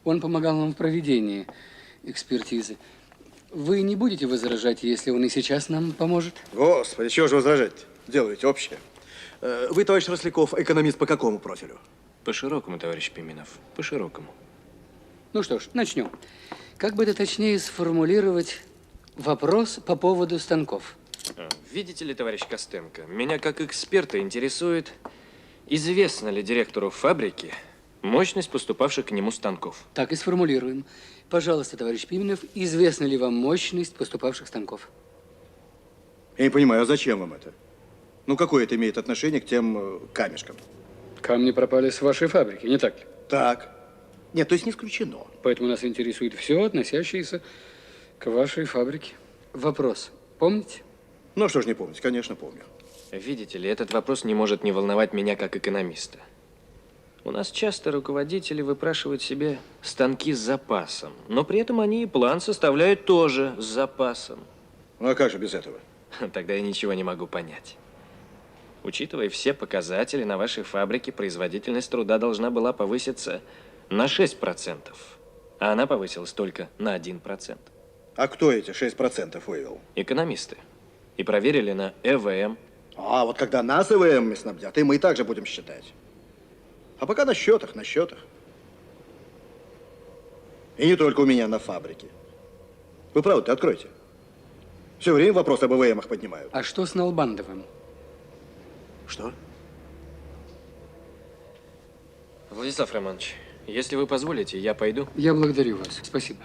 Он помогал нам в проведении экспертизы. Вы не будете возражать, если он и сейчас нам поможет? Господи, чего же возражать? Делаете общее. Вы, товарищ Росляков, экономист по какому профилю? По широкому, товарищ Пименов, по широкому. Ну что ж, начнем. Как бы это точнее сформулировать вопрос по поводу станков? Видите ли, товарищ Костенко, меня как эксперта интересует, известна ли директору фабрики мощность поступавших к нему станков. Так и сформулируем. Пожалуйста, товарищ Пименов, известна ли вам мощность поступавших станков? Я не понимаю, а зачем вам это? Ну, какое это имеет отношение к тем камешкам? Камни пропали с вашей фабрики, не так ли? Так. Нет, то есть не исключено. Поэтому нас интересует все, относящееся к вашей фабрике. Вопрос. Помните? Ну, что ж не помнить, конечно, помню. Видите ли, этот вопрос не может не волновать меня как экономиста. У нас часто руководители выпрашивают себе станки с запасом, но при этом они и план составляют тоже с запасом. Ну, а как же без этого? Тогда я ничего не могу понять. Учитывая все показатели, на вашей фабрике производительность труда должна была повыситься на 6%, а она повысилась только на 1%. А кто эти 6% вывел? Экономисты. И проверили на ЭВМ. А вот когда нас ЭВМ снабдят, и мы также будем считать. А пока на счетах, на счетах. И не только у меня на фабрике. Вы правда откройте. Все время вопрос об ЭВМах поднимают. А что с Налбандовым? Что? Владислав Романович, если вы позволите, я пойду. Я благодарю вас. Спасибо.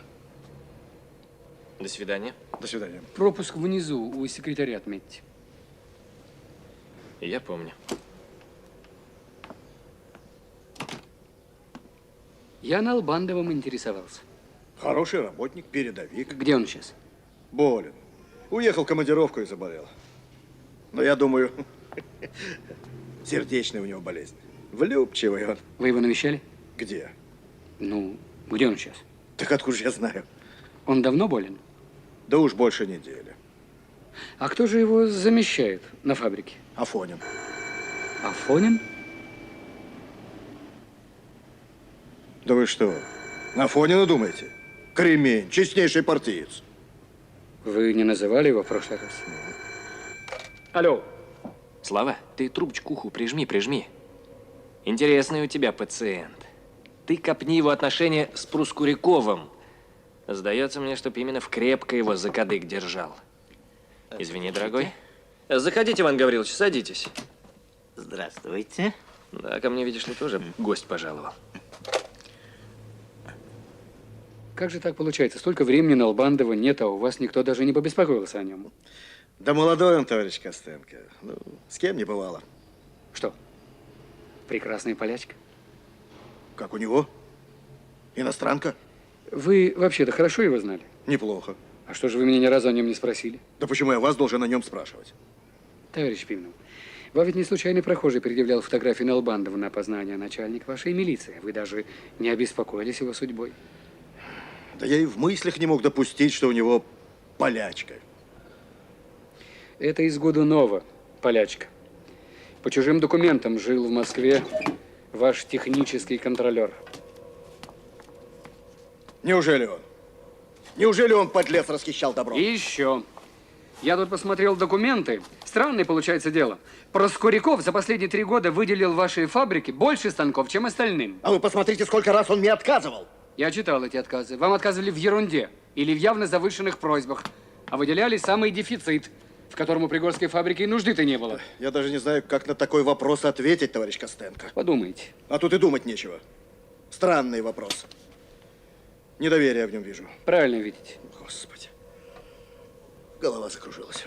До свидания. До свидания. Пропуск внизу у секретаря отметьте. Я помню. Я Налбандовым интересовался. Хороший работник, передовик. Где он сейчас? Болен. Уехал в командировку и заболел. Но я думаю, сердечная у него болезнь. Влюбчивый он. Вы его навещали? Где? Ну, где он сейчас? Так откуда же я знаю? Он давно болен? Да уж больше недели. А кто же его замещает на фабрике? Афонин. Афонин? Да вы что, на Афонина думаете? Кремень, честнейший партиец. Вы не называли его в прошлый раз? Алло. Слава, ты трубочку к уху прижми, прижми. Интересный у тебя пациент. Ты копни его отношения с Проскуряковым. Сдается мне, что Пименов крепко его за кадык держал. Извини, дорогой. Заходите, Иван Гаврилович, садитесь. Здравствуйте. Да, ко мне, видишь ли, тоже гость пожаловал. Как же так получается? Столько времени Налбандова нет, а у вас никто даже не побеспокоился о нем. Да молодой он, товарищ Костенко. Ну, с кем не бывало. Что? Прекрасная полячка? Как у него? Иностранка? Вы вообще-то хорошо его знали? Неплохо. А что же вы меня ни разу о нем не спросили? Да почему я вас должен о нем спрашивать? Товарищ Пименов, вам ведь не случайный прохожий предъявлял фотографии Налбандова на опознание начальника вашей милиции. Вы даже не обеспокоились его судьбой. Да я и в мыслях не мог допустить, что у него полячка. Это из Годунова, полячка. По чужим документам жил в Москве ваш технический контролер. Неужели он? Неужели он, подлец, расхищал добро? И еще. Я тут посмотрел документы. Странное получается дело. Проскуряков за последние 3 года выделил вашей фабрике больше станков, чем остальным. А вы посмотрите, сколько раз он мне отказывал. Я читал эти отказы. Вам отказывали в ерунде или в явно завышенных просьбах, а выделяли самый дефицит, в котором у Пригорской фабрики и нужды-то не было. Я даже не знаю, как на такой вопрос ответить, товарищ Костенко. Подумайте. А тут и думать нечего. Странный вопрос. Недоверие в нем вижу. Правильно видите. Господи. Голова закружилась.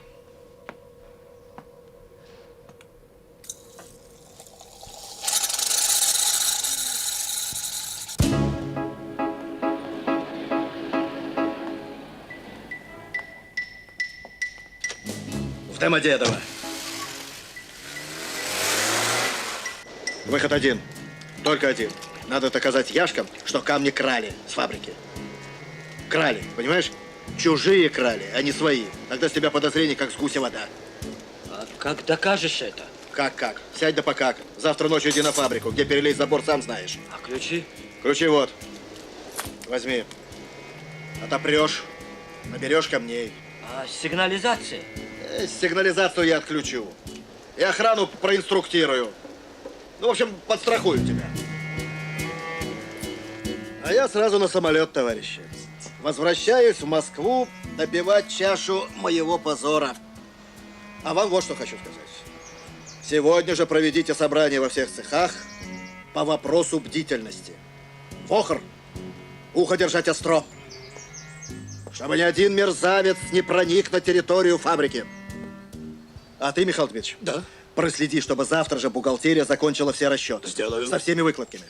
Домодедово. Выход один. Только один. Надо доказать Яшкам, что камни крали с фабрики. Крали, понимаешь? Чужие крали, а не свои. Тогда с тебя подозрение, как с гуся вода. А как докажешь это? Как? Сядь да покак. Завтра ночью иди на фабрику. Где перелезть забор, сам знаешь. А ключи? Ключи вот. Возьми. Отопрешь, наберешь камней. А сигнализация? Сигнализацию я отключу. И охрану проинструктирую. Ну, в общем, подстрахую тебя. А я сразу на самолет, товарищи. Возвращаюсь в Москву добивать чашу моего позора. А вам вот что хочу сказать. Сегодня же проведите собрание во всех цехах по вопросу бдительности. Вохр, ухо держать остро. Чтобы ни один мерзавец не проник на территорию фабрики. А ты, Михаил Дмитриевич, да? Проследи, чтобы завтра же бухгалтерия закончила все расчеты. Сделаю. Со всеми выкладками.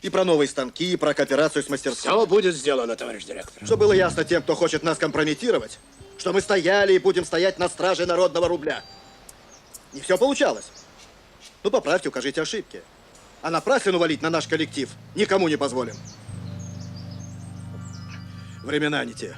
И про новые станки, и про кооперацию с мастерством. Все будет сделано, товарищ директор. Чтобы было ясно тем, кто хочет нас компрометировать, что мы стояли и будем стоять на страже народного рубля. Не все получалось. Ну, поправьте, укажите ошибки. А напраслину валить на наш коллектив никому не позволим. Времена не те.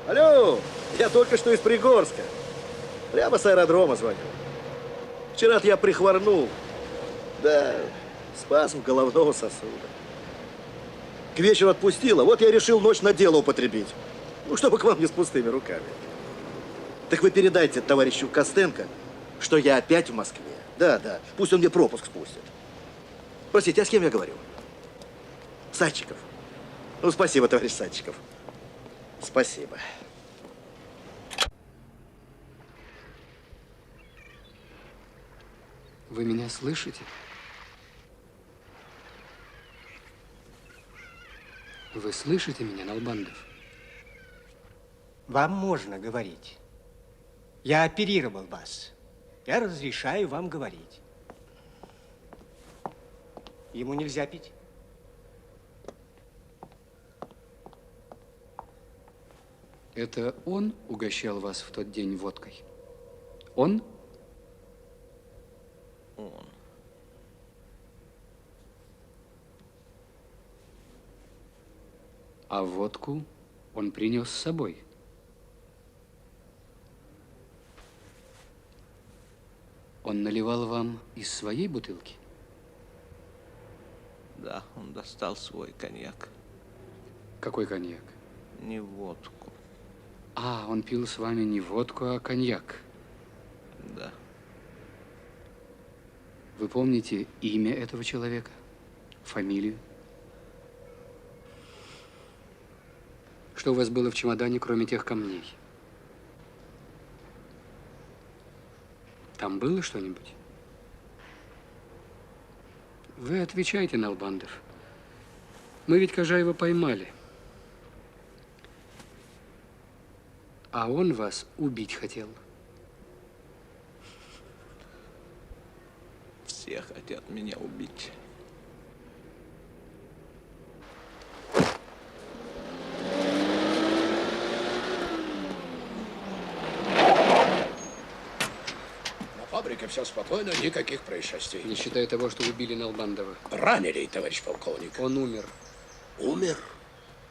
Алло, я только что из Пригорска. Прямо с аэродрома звоню. Вчера-то я прихворнул. Да, спазм головного сосуда. К вечеру отпустила, вот я решил ночь на дело употребить. Ну, чтобы к вам не с пустыми руками. Так вы передайте товарищу Костенко, что я опять в Москве. Да, пусть он мне пропуск спустит. Простите, а с кем я говорю? Садчиков. Ну, спасибо, товарищ Садчиков. Спасибо. Вы меня слышите? Вы слышите меня, Налбандов? Вам можно говорить. Я оперировал вас. Я разрешаю вам говорить. Ему нельзя пить? Это он угощал вас в тот день водкой? Он? Он. А водку он принес с собой? Он наливал вам из своей бутылки? Да, он достал свой коньяк. Какой коньяк? Не водку. А, он пил с вами не водку, а коньяк. Да. Вы помните имя этого человека? Фамилию? Что у вас было в чемодане, кроме тех камней? Там было что-нибудь? Вы отвечайте, Налбандов. Мы ведь Кожаева поймали. А он вас убить хотел. Все хотят меня убить. На фабрике все спокойно, никаких происшествий. Не считая того, что убили Налбандова. Ранили, товарищ полковник. Он умер. Умер?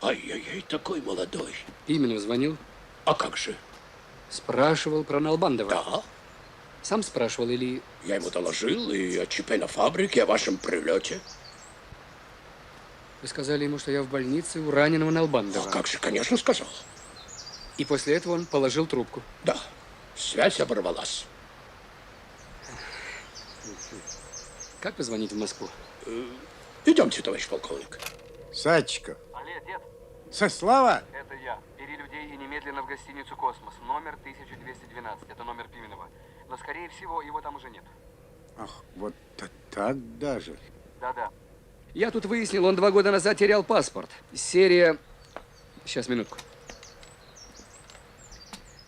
Ай-яй-яй, такой молодой. Пименов звонил? А как же? Спрашивал про Налбандова. Да. Сам спрашивал или... Я ему доложил и о ЧП на фабрике, о вашем прилете. Вы сказали ему, что я в больнице у раненого Налбандова. А как же, конечно, сказал. И после этого он положил трубку. Да, связь оборвалась. Как позвонить в Москву? Идемте, товарищ полковник. Садчиков. Алле, дед. Слава? Это я. Бери людей и немедленно в гостиницу «Космос». Номер 1212. Это номер Пименова. Но, скорее всего, его там уже нет. Ах, вот так даже. Да-да. Я тут выяснил, он 2 года назад терял паспорт. Серия... Сейчас, минутку.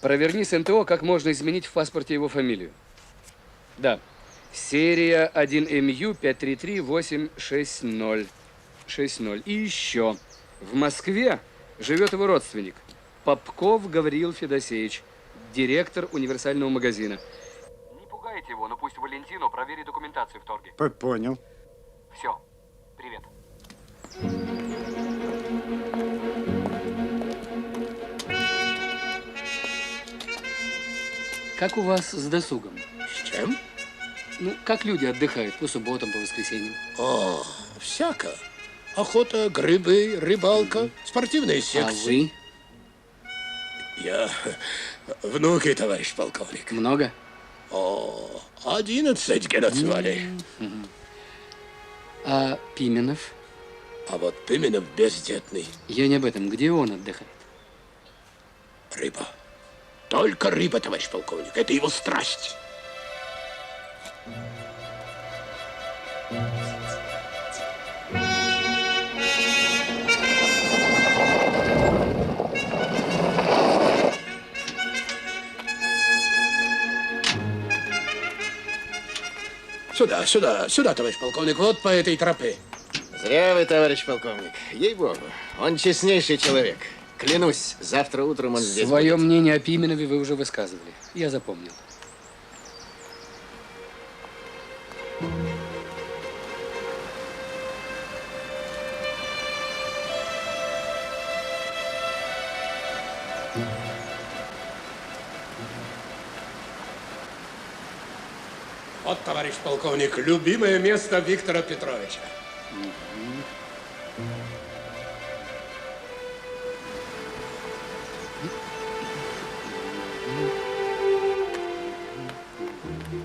Проверни с НТО, как можно изменить в паспорте его фамилию. Да. Серия 1МЮ 533-860. 60. И еще. В Москве живет его родственник. Попков Гавриил Федосеевич. Директор универсального магазина. Не пугайте его, но пусть Валентино проверит документацию в торге. Понял. Все. Привет. Как у вас с досугом? С чем? Ну, как люди отдыхают по субботам, по воскресеньям? О, всяко. Охота, грибы, рыбалка, спортивные секции. А вы? Я внуки, товарищ полковник. Много? О, 11 где назвали. А Пименов? А вот Пименов бездетный. Я не об этом. Где он отдыхает? Рыба. Только рыба, товарищ полковник. Это его страсть. Сюда, товарищ полковник, вот по этой тропе. Зря вы, товарищ полковник. Ей-богу, он честнейший человек. Клянусь, завтра утром он здесь Свое будет. мнение о Пименове вы уже высказывали. Я запомнил. Вот, товарищ полковник, любимое место Виктора Петровича.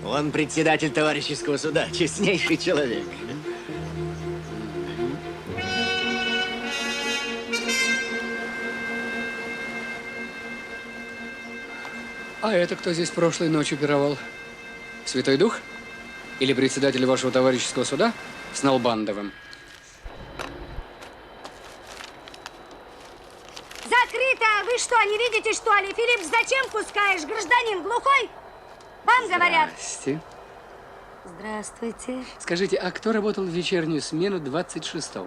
Он председатель товарищеского суда, честнейший человек. А это кто здесь прошлой ночью пировал? Святой Дух? Или председатель вашего товарищеского суда с Налбандовым? Закрыто! Вы что, не видите, что ли? Филипп, зачем пускаешь? Гражданин глухой? Вам говорят. Здрасте. Здравствуйте. Скажите, а кто работал в вечернюю смену 26-го?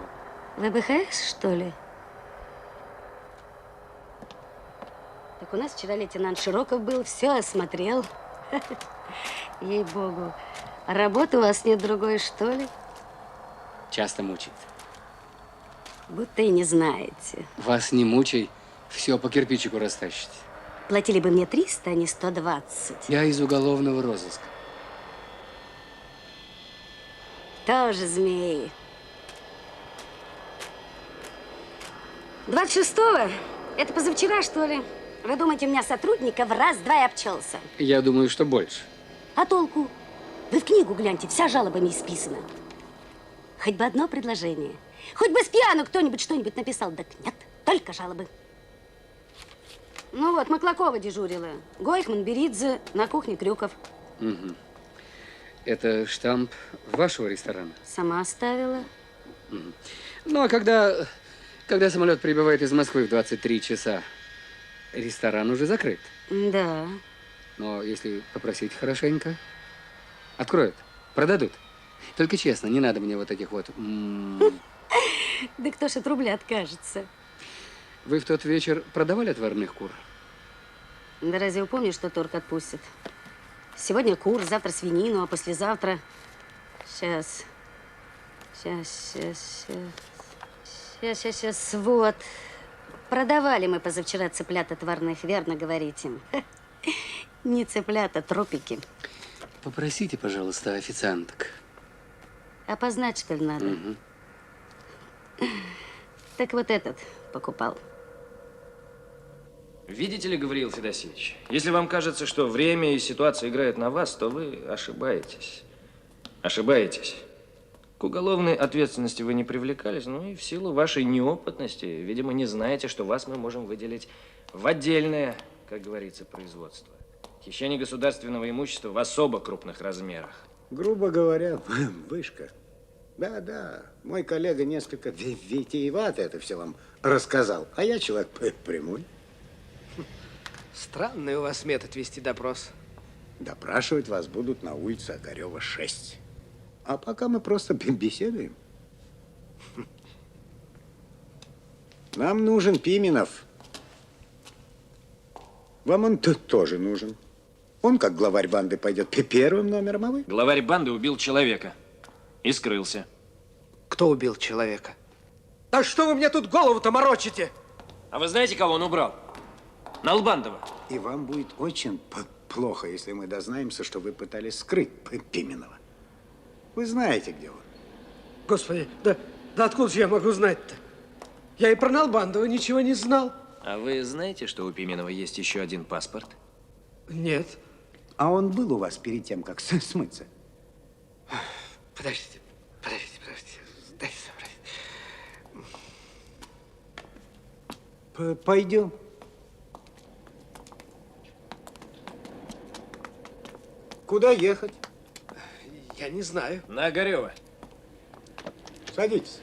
ВБХС, что ли? Так у нас вчера лейтенант Широков был, все осмотрел. Ей-богу. А работы у вас нет другой, что ли? Часто мучает. Будто и не знаете. Вас не мучай, все по кирпичику растащите. Платили бы мне 300, а не 120. Я из уголовного розыска. Тоже змеи. 26-го? Это позавчера, что ли? Вы думаете, у меня сотрудников раз-два и обчелся? Я думаю, что больше. А толку? Вы в книгу гляньте, вся жалобами исписана. Хоть бы одно предложение. Хоть бы с пьяну кто-нибудь что-нибудь написал. Так нет, только жалобы. Ну вот, Маклакова дежурила. Гойхман, Беридзе, на кухне Крюков. Угу. Это штамп вашего ресторана? Сама оставила. Угу. Ну, а когда самолет прибывает из Москвы в 23 часа, ресторан уже закрыт? Да. Но если попросить хорошенько, откроют, продадут. Только честно, не надо мне вот этих вот... Да кто ж от рубля откажется? Вы в тот вечер продавали отварных кур? Да разве помнишь, что торг отпустит? Сегодня кур, завтра свинину, а послезавтра... Сейчас. Вот. Продавали мы позавчера цыплят отварных, верно говорите. Не цыплят, а трупики. Попросите, пожалуйста, официанток. Опознать, что ли, надо? Угу. Так вот этот покупал. Видите ли, Гавриил Федосеевич, если вам кажется, что время и ситуация играют на вас, то вы ошибаетесь. Ошибаетесь. К уголовной ответственности вы не привлекались, ну и в силу вашей неопытности, видимо, не знаете, что вас мы можем выделить в отдельное, как говорится, производство. Хищение государственного имущества в особо крупных размерах. Грубо говоря, вышка. Да, мой коллега несколько витиевато это все вам рассказал, а я человек прямой. Странный у вас метод вести допрос. Допрашивать вас будут на улице Огарева, 6. А пока мы просто беседуем. Нам нужен Пименов. Вам он тоже нужен. Он, как главарь банды, пойдет первым номером, а вы? Главарь банды убил человека и скрылся. Кто убил человека? А что вы мне тут голову-то морочите? А вы знаете, кого он убрал? Налбандова. И вам будет очень плохо, если мы дознаемся, что вы пытались скрыть Пименова. Вы знаете, где он. Господи, да откуда же я могу знать-то? Я и про Налбандова ничего не знал. А вы знаете, что у Пименова есть еще один паспорт? Нет. А он был у вас перед тем, как смыться? Подождите. Дайте собрать. Пойдем. Куда ехать? Я не знаю. На Огарева. Садитесь.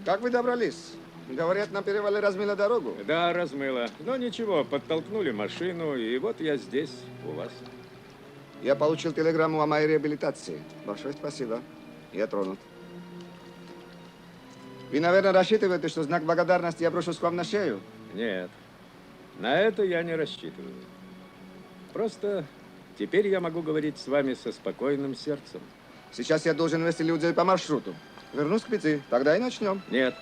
Как вы добрались? Говорят, на перевале размыло дорогу. Да, размыло. Но ничего, подтолкнули машину, и вот я здесь, у вас. Я получил телеграмму о моей реабилитации. Большое спасибо. Я тронут. Вы, наверное, рассчитываете, что в знак благодарности я брошусь к вам на шею? Нет, на это я не рассчитываю. Просто теперь я могу говорить с вами со спокойным сердцем. Сейчас я должен вести людей по маршруту. Вернусь к 5, тогда и начнем. Нет.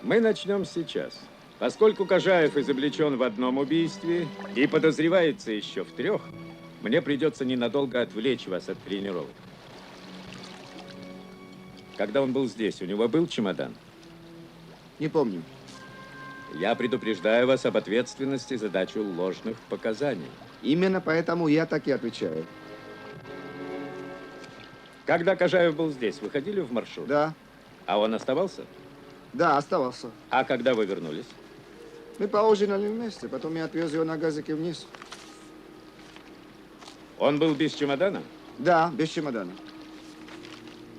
Мы начнем сейчас. Поскольку Кожаев изобличен в одном убийстве и подозревается еще в 3, мне придется ненадолго отвлечь вас от тренировок. Когда он был здесь, у него был чемодан? Не помню. Я предупреждаю вас об ответственности за дачу ложных показаний. Именно поэтому я так и отвечаю. Когда Кожаев был здесь, вы ходили в маршрут? Да. А он оставался? Да, оставался. А когда вы вернулись? Мы поужинали вместе, потом я отвез его на газике вниз. Он был без чемодана? Да, без чемодана.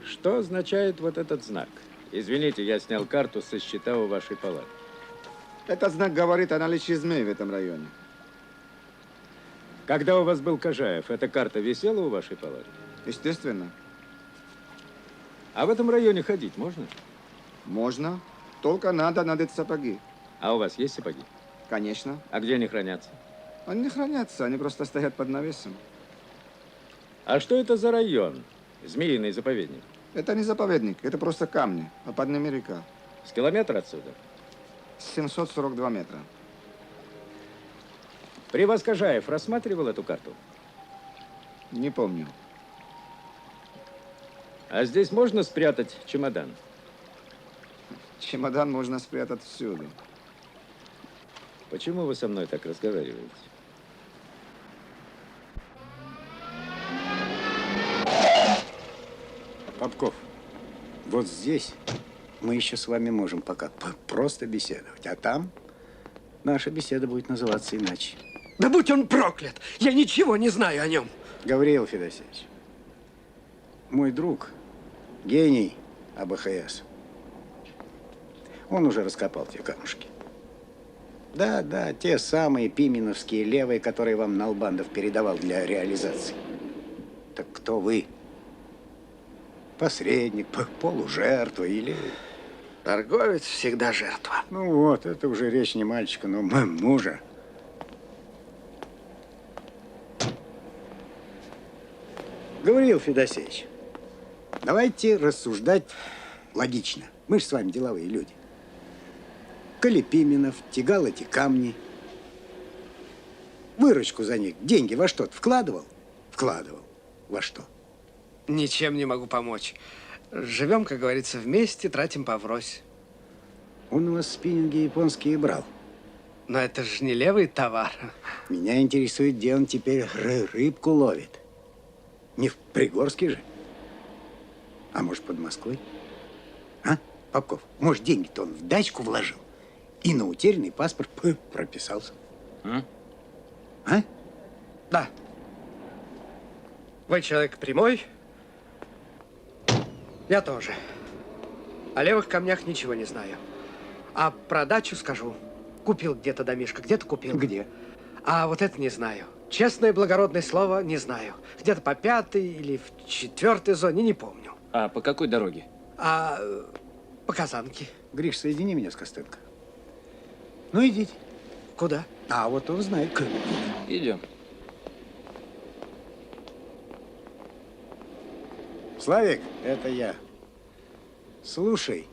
Что означает вот этот знак? Извините, я снял карту со счета у вашей палаты. Этот знак говорит о наличии змей в этом районе. Когда у вас был Кожаев, эта карта висела у вашей палаты? Естественно. А в этом районе ходить можно? Можно, только надо надеть сапоги. А у вас есть сапоги? Конечно. А где они хранятся? Они не хранятся, они просто стоят под навесом. А что это за район? Змеиный заповедник? Это не заповедник, это просто камни, а под ними река. С километра отсюда? 742 метра. При вас Кожаев рассматривал эту карту? Не помню. А здесь можно спрятать чемодан? Чемодан можно спрятать всюду. Почему вы со мной так разговариваете? Попков, вот здесь мы еще с вами можем пока просто беседовать, а там наша беседа будет называться иначе. Да будь он проклят! Я ничего не знаю о нем. Гавриил Федосеевич, мой друг, гений АБХС, он уже раскопал те камушки. Да, те самые пименовские левые, которые вам Налбандов передавал для реализации. Так кто вы? Посредник, полужертва или... Торговец всегда жертва. Ну вот, это уже речь не мальчика, но мужа. Гавриил Федосеевич, давайте рассуждать логично. Мы же с вами деловые люди. Коли Пименов тягал эти камни, выручку за них, деньги во что-то вкладывал? Вкладывал. Во что? Ничем не могу помочь. Живем, как говорится, вместе, тратим поврось. Он у вас спиннинги японские брал. Но это же не левый товар. Меня интересует, где он теперь рыбку ловит. Не в Пригорске же? А может, под Москвой? А, Попков, может, деньги-то он в дачку вложил и на утерянный паспорт прописался? А? Да. Вы человек прямой. Я тоже. О левых камнях ничего не знаю. А про дачу скажу. Купил где-то домишко, где-то купил. Где? А вот это не знаю. Честное благородное слово не знаю. Где-то по 5-й или в 4-й зоне, не помню. А по какой дороге? А по Казанке. Гриш, соедини меня с Костенко. Ну, идите. Куда? А вот он знает. Идем. Славик, это я. Слушай,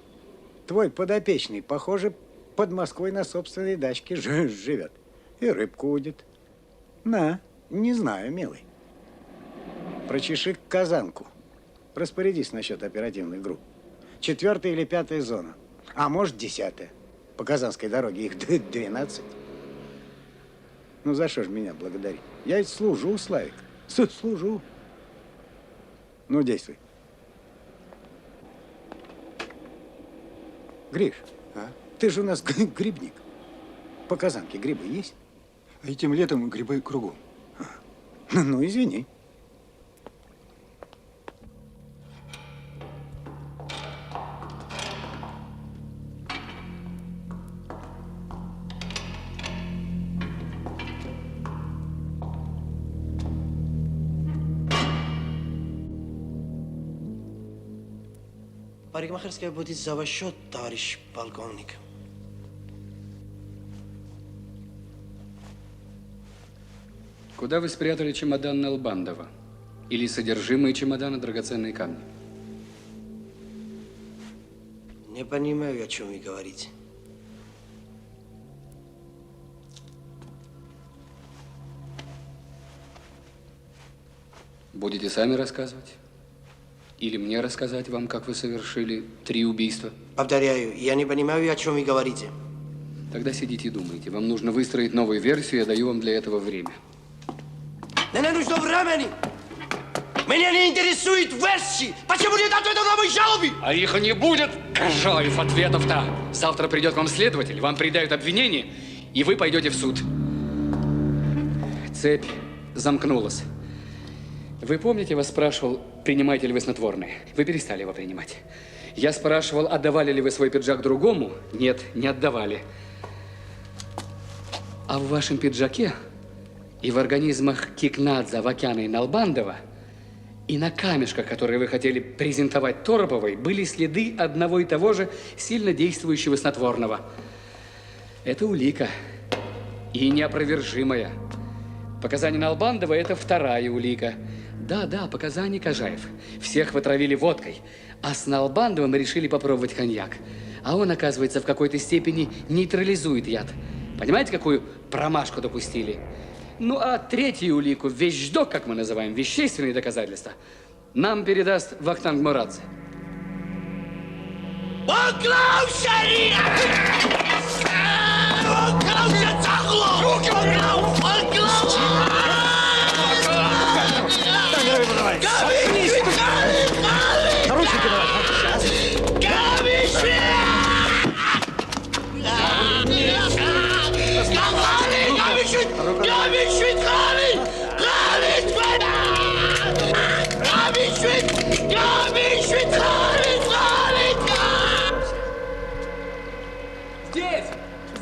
твой подопечный, похоже, под Москвой на собственной дачке живет. И рыбку удит. На, не знаю, милый. Прочеши Казанку. Распорядись насчет оперативных групп. 4-я или 5-я зона. А может, 10-я. По Казанской дороге их 12. Ну, за что ж меня благодарить? Я ведь служу, Славик. Служу. Ну, действуй. Гриш, ты же у нас грибник. По Казанке грибы есть? Этим летом грибы кругом. Ну, извини. Парикмахерская будет за ваш счет, товарищ полковник. Куда вы спрятали чемодан Налбандова? Или содержимое чемодана драгоценные камни? Не понимаю, о чем вы говорите. Будете сами рассказывать? Или мне рассказать вам, как вы совершили 3 убийства? Повторяю, я не понимаю, о чем вы говорите. Тогда сидите и думайте. Вам нужно выстроить новую версию, я даю вам для этого время. Мне не нужно времени! Меня не интересует версии! Почему нет ответа на мои жалобы? А их не будет, Кожаев, ответов-то! Завтра придет к вам следователь, вам придают обвинение, и вы пойдете в суд. Цепь замкнулась. Вы помните, вас спрашивал, принимаете ли вы снотворное? Вы перестали его принимать. Я спрашивал, отдавали ли вы свой пиджак другому? Нет, не отдавали. А в вашем пиджаке и в организмах Кикнадзе, Авакяна и Налбандова и на камешках, которые вы хотели презентовать Тороповой, были следы одного и того же сильно действующего снотворного. Это улика. И неопровержимая. Показания Налбандова – это 2-я улика. Да, показания Кожаев. Всех вы травили водкой, а с Налбандовым решили попробовать коньяк. А он, оказывается, в какой-то степени нейтрализует яд. Понимаете, какую промашку допустили? Ну, а 3-ю улику, вещдок, как мы называем, вещественные доказательства, нам передаст Вахтанг Мурадзе. Наручники давай.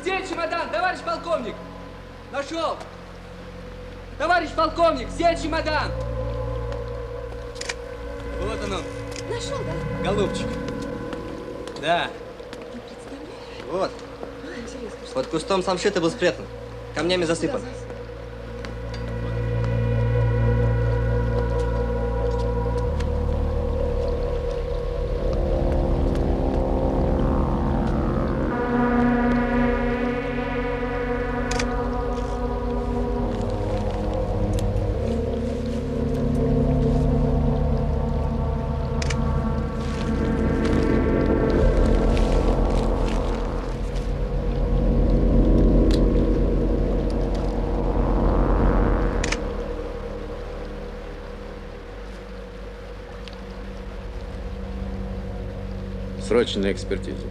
Здесь чемодан, товарищ полковник. Нашел. Товарищ полковник, здесь чемодан. Вот он. Нашел, да? Голубчик. Да. Вот. Под кустом самшита был спрятан. Камнями засыпан. Срочная экспертиза.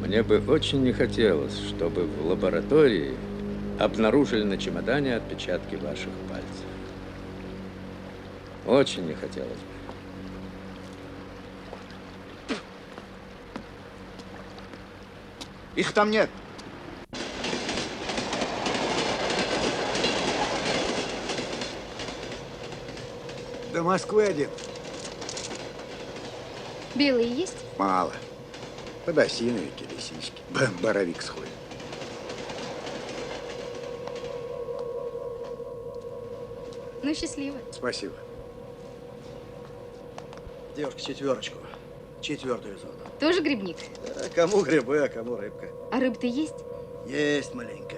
Мне бы очень не хотелось, чтобы в лаборатории обнаружили на чемодане отпечатки ваших пальцев. Очень не хотелось бы. Их там нет. До Москвы один. Белые есть? Мало. Подосиновики, лисички. Боровик сходит. Ну, счастливо. Спасибо. Девушка, четверочку. Четвертую зону. Тоже грибник? А кому грибы, а кому рыбка. А рыб-то есть? Есть маленько.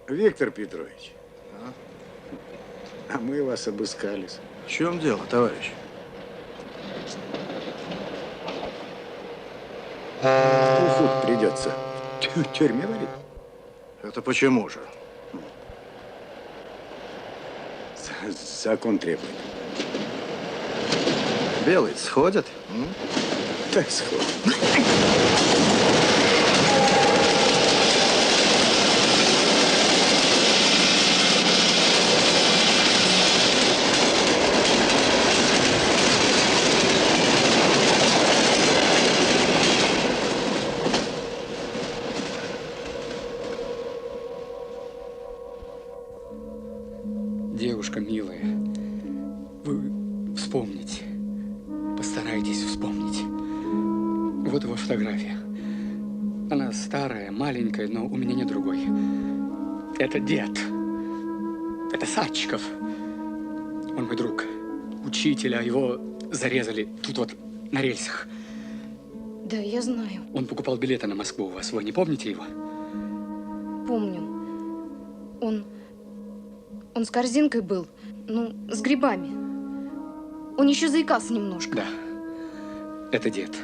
Виктор Петрович, а мы вас обыскались. В чем дело, товарищ? Уху придется в тюрьме варить. Это почему же? Закон требует. Белый сходят? Да, сходит. Девушка милая, вы вспомните, постарайтесь вспомнить. Вот его фотография. Она старая, маленькая, но у меня нет другой. Это дед. Это Садчиков. Он мой друг. Учитель, а его зарезали тут вот на рельсах. Да, я знаю. Он покупал билеты на Москву у вас. Вы не помните его? Помню. Он с корзинкой был, ну, с грибами. Он еще заикался немножко. Да. Это дед.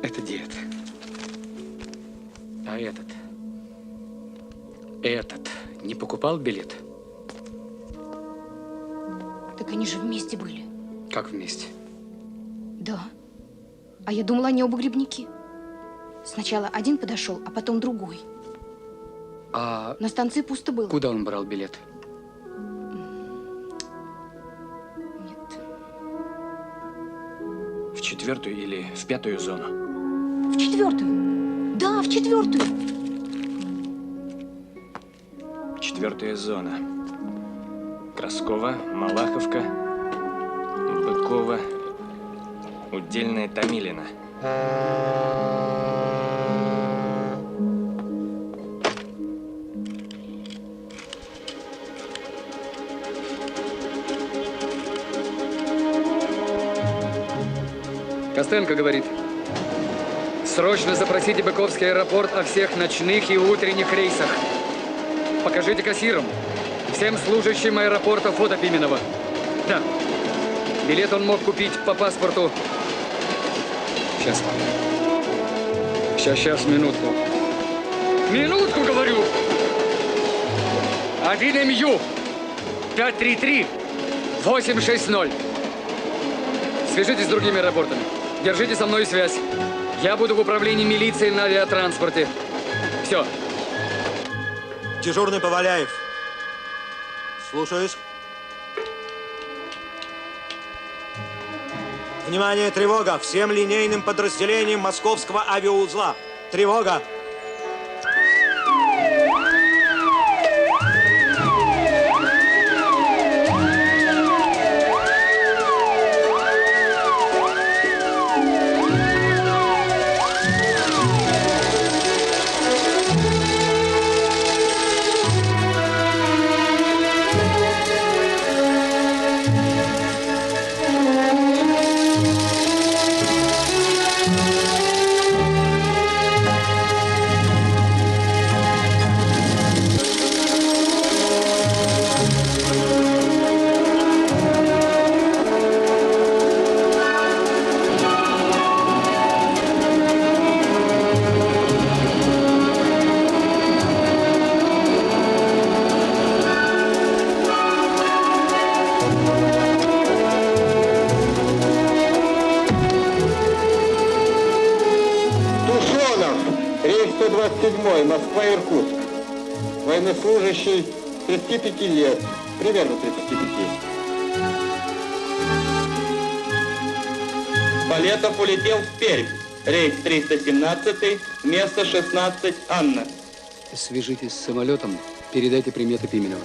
Это дед. А этот? Этот не покупал билет? Так они же вместе были. Как вместе? Да. А я думала, они оба грибники. Сначала один подошел, а потом другой. А на станции пусто было. Куда он брал билет? В 4-ю или в 5-ю зону? В 4-ю. Да, в 4-ю. 4-я зона. Краскова, Малаховка, Быкова, Удельная, Томилина. Костенко говорит, срочно запросите Быковский аэропорт о всех ночных и утренних рейсах. Покажите кассирам, всем служащим аэропорта фото Пименова. Да, билет он мог купить по паспорту. Сейчас. Сейчас, минутку. Минутку, говорю! 1 МЮ 533-860. Свяжитесь с другими аэропортами. Держите со мной связь. Я буду в управлении милиции на авиатранспорте. Все. Дежурный Поваляев. Слушаюсь. Внимание, тревога! Всем линейным подразделениям Московского авиаузла. Тревога! 27-й, Москва-Иркутск. Военнослужащий 35 лет, примерно 35. Балетов улетел в Пермь. Рейс 317, место 16, Анна. Свяжитесь с самолетом, передайте приметы Пименова.